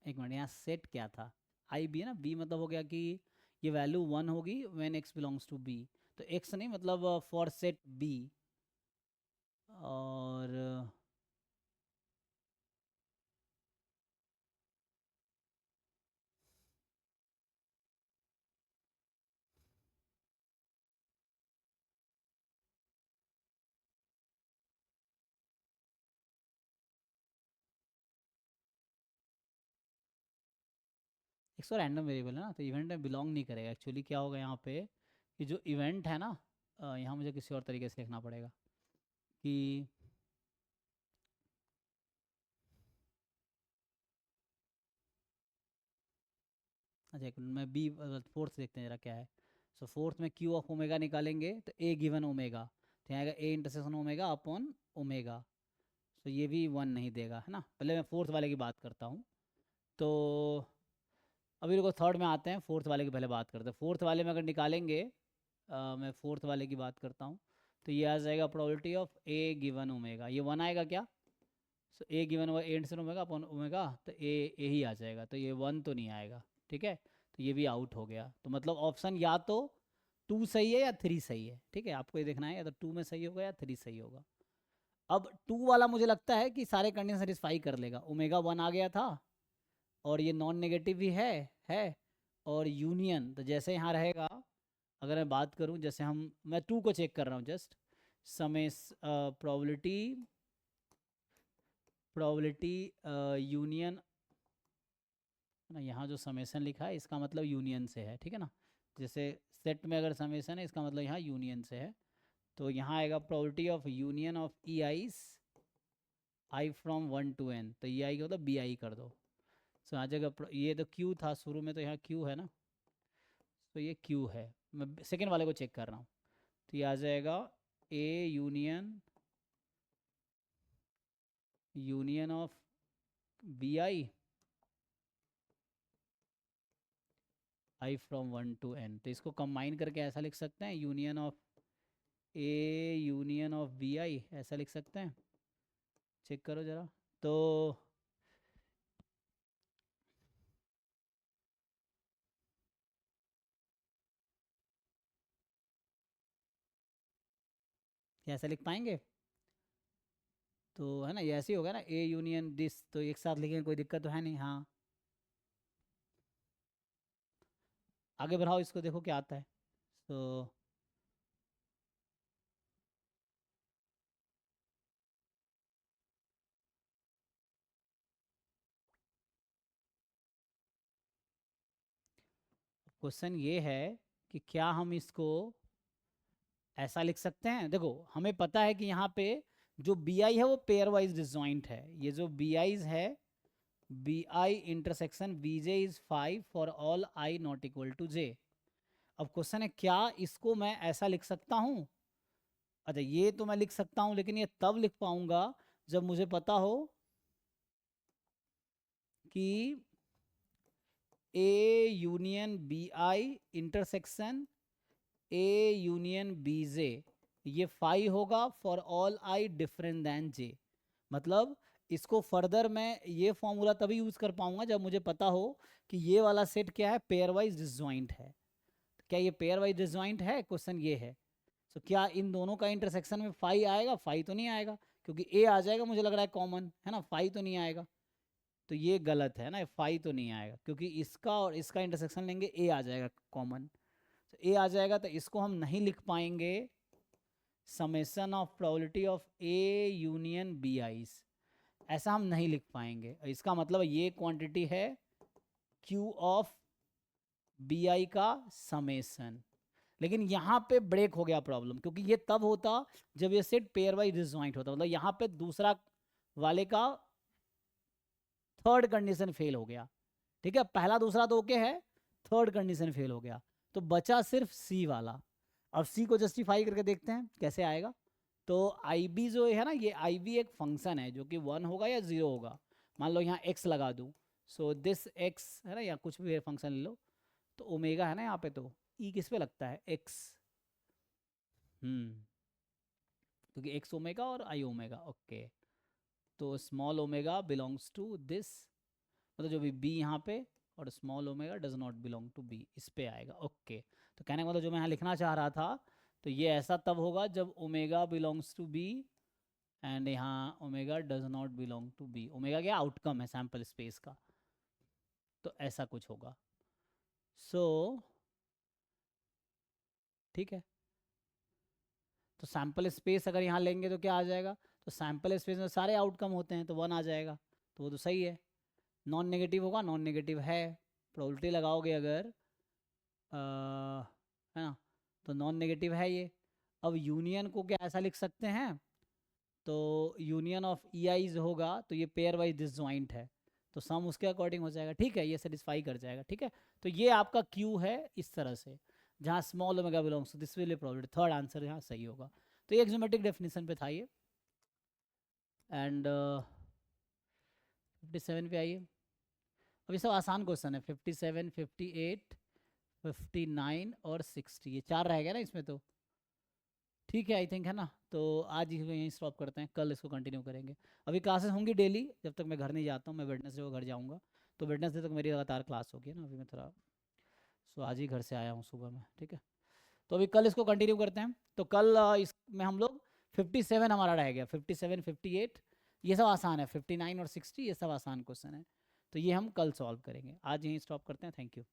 A: एक मिनट, यहाँ सेट क्या था, आई बी है ना, बी मतलब हो गया कि ये वैल्यू 1 होगी when X belongs to B, तो एक्स नहीं मतलब फॉर सेट बी, और एक सौ रैंडम वेरिएबल है ना, तो इवेंट में बिलोंग नहीं करेगा। एक्चुअली क्या होगा यहाँ पे कि जो इवेंट है ना, यहाँ मुझे किसी और तरीके से लिखना पड़ेगा कि अच्छा एक मिनट, मैं बी फोर्थ देखते हैं जरा क्या है। सो फोर्थ में क्यू ऑफ ओमेगा निकालेंगे तो ए गिवन ओमेगा, तो यहाँ आएगा A intersection omega upon omega, तो ये भी 1 नहीं देगा, है ना। पहले मैं फोर्थ वाले की बात करता हूँ। तो अभी रुको, थर्ड में आते हैं, फोर्थ वाले की पहले बात करते हैं। फोर्थ वाले में अगर निकालेंगे, मैं फोर्थ वाले की बात करता हूँ, तो ये आ जाएगा probability of A given omega, ये 1 आएगा क्या। सो ए गिवन ओमेगा एंड से ओमेगा अपॉन ओमेगा, तो ए ही आ जाएगा, तो ये 1 तो नहीं आएगा, ठीक है। तो ये भी आउट हो गया। तो मतलब ऑप्शन या तो 2 सही है या 3 सही है, ठीक है। आपको ये देखना है या तो 2 में सही होगा या 3 सही होगा। अब 2 वाला मुझे लगता है कि सारे कंडीशन सेटिस्फाई कर लेगा। ओमेगा 1 आ गया था, और ये नॉन नेगेटिव भी है, और यूनियन तो जैसे यहाँ रहेगा। अगर मैं बात करूँ, जैसे मैं 2 को चेक कर रहा हूँ जस्ट, समय प्रोबेबिलिटी यूनियन ना, यहाँ जो समेसन लिखा है इसका मतलब यूनियन से है, ठीक है ना। जैसे सेट में अगर समेसन है, इसका मतलब यहाँ यूनियन से है। तो यहाँ आएगा probability of union of E i's i from 1 to n, तो ई आई का मतलब बी आई कर दो। सो हर जगह ये तो क्यू था शुरू में, तो यहाँ क्यू है ना, तो ये क्यू है। मैं सेकेंड वाले को चेक कर रहा हूँ, तो ये आ जाएगा A union of B I from 1 to n। तो इसको कंबाइन करके ऐसा लिख सकते हैं, union of A union of B I, ऐसा लिख सकते हैं। चेक करो ज़रा। तो क्या ऐसा लिख पाएंगे? तो है ना, ये ऐसे ही होगा ना, ए यूनियन दिस, तो एक साथ लिखेंगे, कोई दिक्कत तो है नहीं। हाँ, आगे बढ़ाओ इसको, देखो क्या आता है। तो क्वेश्चन ये है कि क्या हम इसको ऐसा लिख सकते हैं। देखो, हमें पता है कि यहाँ पे जो बी आई है वो पेयर वाइज डिसजॉइंट है। ये जो बी आईज है, B i intersection B j is 5 for all i not equal to j. अब क्वेश्चन है, क्या इसको मैं ऐसा लिख सकता हूँ? अच्छा, ये तो मैं लिख सकता हूँ, लेकिन ये तब लिख पाऊंगा जब मुझे पता हो कि A union B i intersection A union B j ये 5 होगा for all i different than j. मतलब इसको फर्दर मैं ये फॉर्मूला तभी यूज कर पाऊंगा जब मुझे पता हो कि ये वाला सेट क्या है, पेयर वाइज डिसजॉइंट है। क्या ये पेयर वाइज डिसजॉइंट है? क्वेश्चन ये है। तो क्या इन दोनों का इंटरसेक्शन में 5 आएगा? 5 तो नहीं आएगा, क्योंकि ए आ जाएगा, मुझे लग रहा है कॉमन, है ना। 5 तो नहीं आएगा, तो ये गलत है ना, 5 तो नहीं आएगा, क्योंकि इसका और इसका इंटरसेक्शन लेंगे, ए आ जाएगा कॉमन। तो ए आ जाएगा, तो इसको हम नहीं लिख पाएंगे summation of probability of A union B I's, ऐसा हम नहीं लिख पाएंगे। इसका मतलब ये क्वांटिटी है क्यू ऑफ बी आई का समेसन। लेकिन यहाँ पे ब्रेक हो गया प्रॉब्लम, क्योंकि ये तब होता जब ये सेट पेयर वाइज डिसजॉइंट होता। मतलब यहाँ पे दूसरा वाले का थर्ड कंडीशन फेल हो गया, ठीक है। पहला दूसरा तो ओके है, थर्ड कंडीशन फेल हो गया, तो बचा सिर्फ सी वाला। अब सी को जस्टिफाई करके देखते हैं कैसे आएगा। तो आई बी जो है ना, ये आई बी एक फंक्शन है जो कि 1 होगा या 0 होगा। मान लो यहाँ x लगा दूँ, सो दिस x है ना, या कुछ भी फंक्शन ले लो, तो ओमेगा है ना यहाँ पे, तो ई किस पे लगता है? x। क्योंकि x ओमेगा और आई ओमेगा, ओके। तो small omega belongs to this, मतलब जो भी b यहाँ पे, और small omega does not belong to b, इस पे आएगा, ओके। तो कहने का मतलब जो मैं यहाँ लिखना चाह रहा था, तो ये ऐसा तब होगा जब omega belongs to b and यहाँ omega does not belong to b। Omega क्या आउटकम है सैम्पल स्पेस का, तो ऐसा कुछ होगा। सो ठीक है, तो सैम्पल स्पेस अगर यहाँ लेंगे तो क्या आ जाएगा? तो सैम्पल स्पेस में सारे आउटकम होते हैं, तो 1 आ जाएगा, तो वो तो सही है। नॉन नेगेटिव होगा, नॉन नेगेटिव है, प्रोबेबिलिटी लगाओगे अगर है ना, तो नॉन नेगेटिव है ये। अब यूनियन को क्या ऐसा लिख सकते हैं? तो यूनियन ऑफ ई आईज होगा, तो ये पेयर वाइज डिसजॉइंट है, तो सम उसके अकॉर्डिंग हो जाएगा, ठीक है। ये सेटिस्फाई कर जाएगा, ठीक है। तो ये आपका क्यू है इस तरह से, जहाँ small omega belongs to this will probability, third answer यहाँ सही होगा। तो ये एक्सोमेट्रिक डेफिनेशन पे था ये। एंड 57 पे आइए। अब ये सब आसान क्वेश्चन है, 57, 58, 59 और 60, ये 4 रह गया ना इसमें तो। ठीक है आई थिंक, है ना। तो आज ही यहीं स्टॉप करते हैं, कल इसको कंटिन्यू करेंगे। अभी क्लासेस होंगी डेली जब तक मैं घर नहीं जाता हूँ, मैं वेडनेसडे को घर जाऊँगा, तो वेडनेसडे तक मेरी लगातार क्लास होगी ना। अभी मैं थोड़ा आज ही घर से आया हूँ सुबह में, ठीक है। तो अभी कल इसको कंटिन्यू करते हैं। तो कल इसमें हम लोग 57 हमारा रह गया, 57, 58 ये सब आसान है, 59 और 60 ये सब आसान क्वेश्चन है। तो ये हम कल सॉल्व करेंगे। आज यहीं स्टॉप करते हैं। Thank you.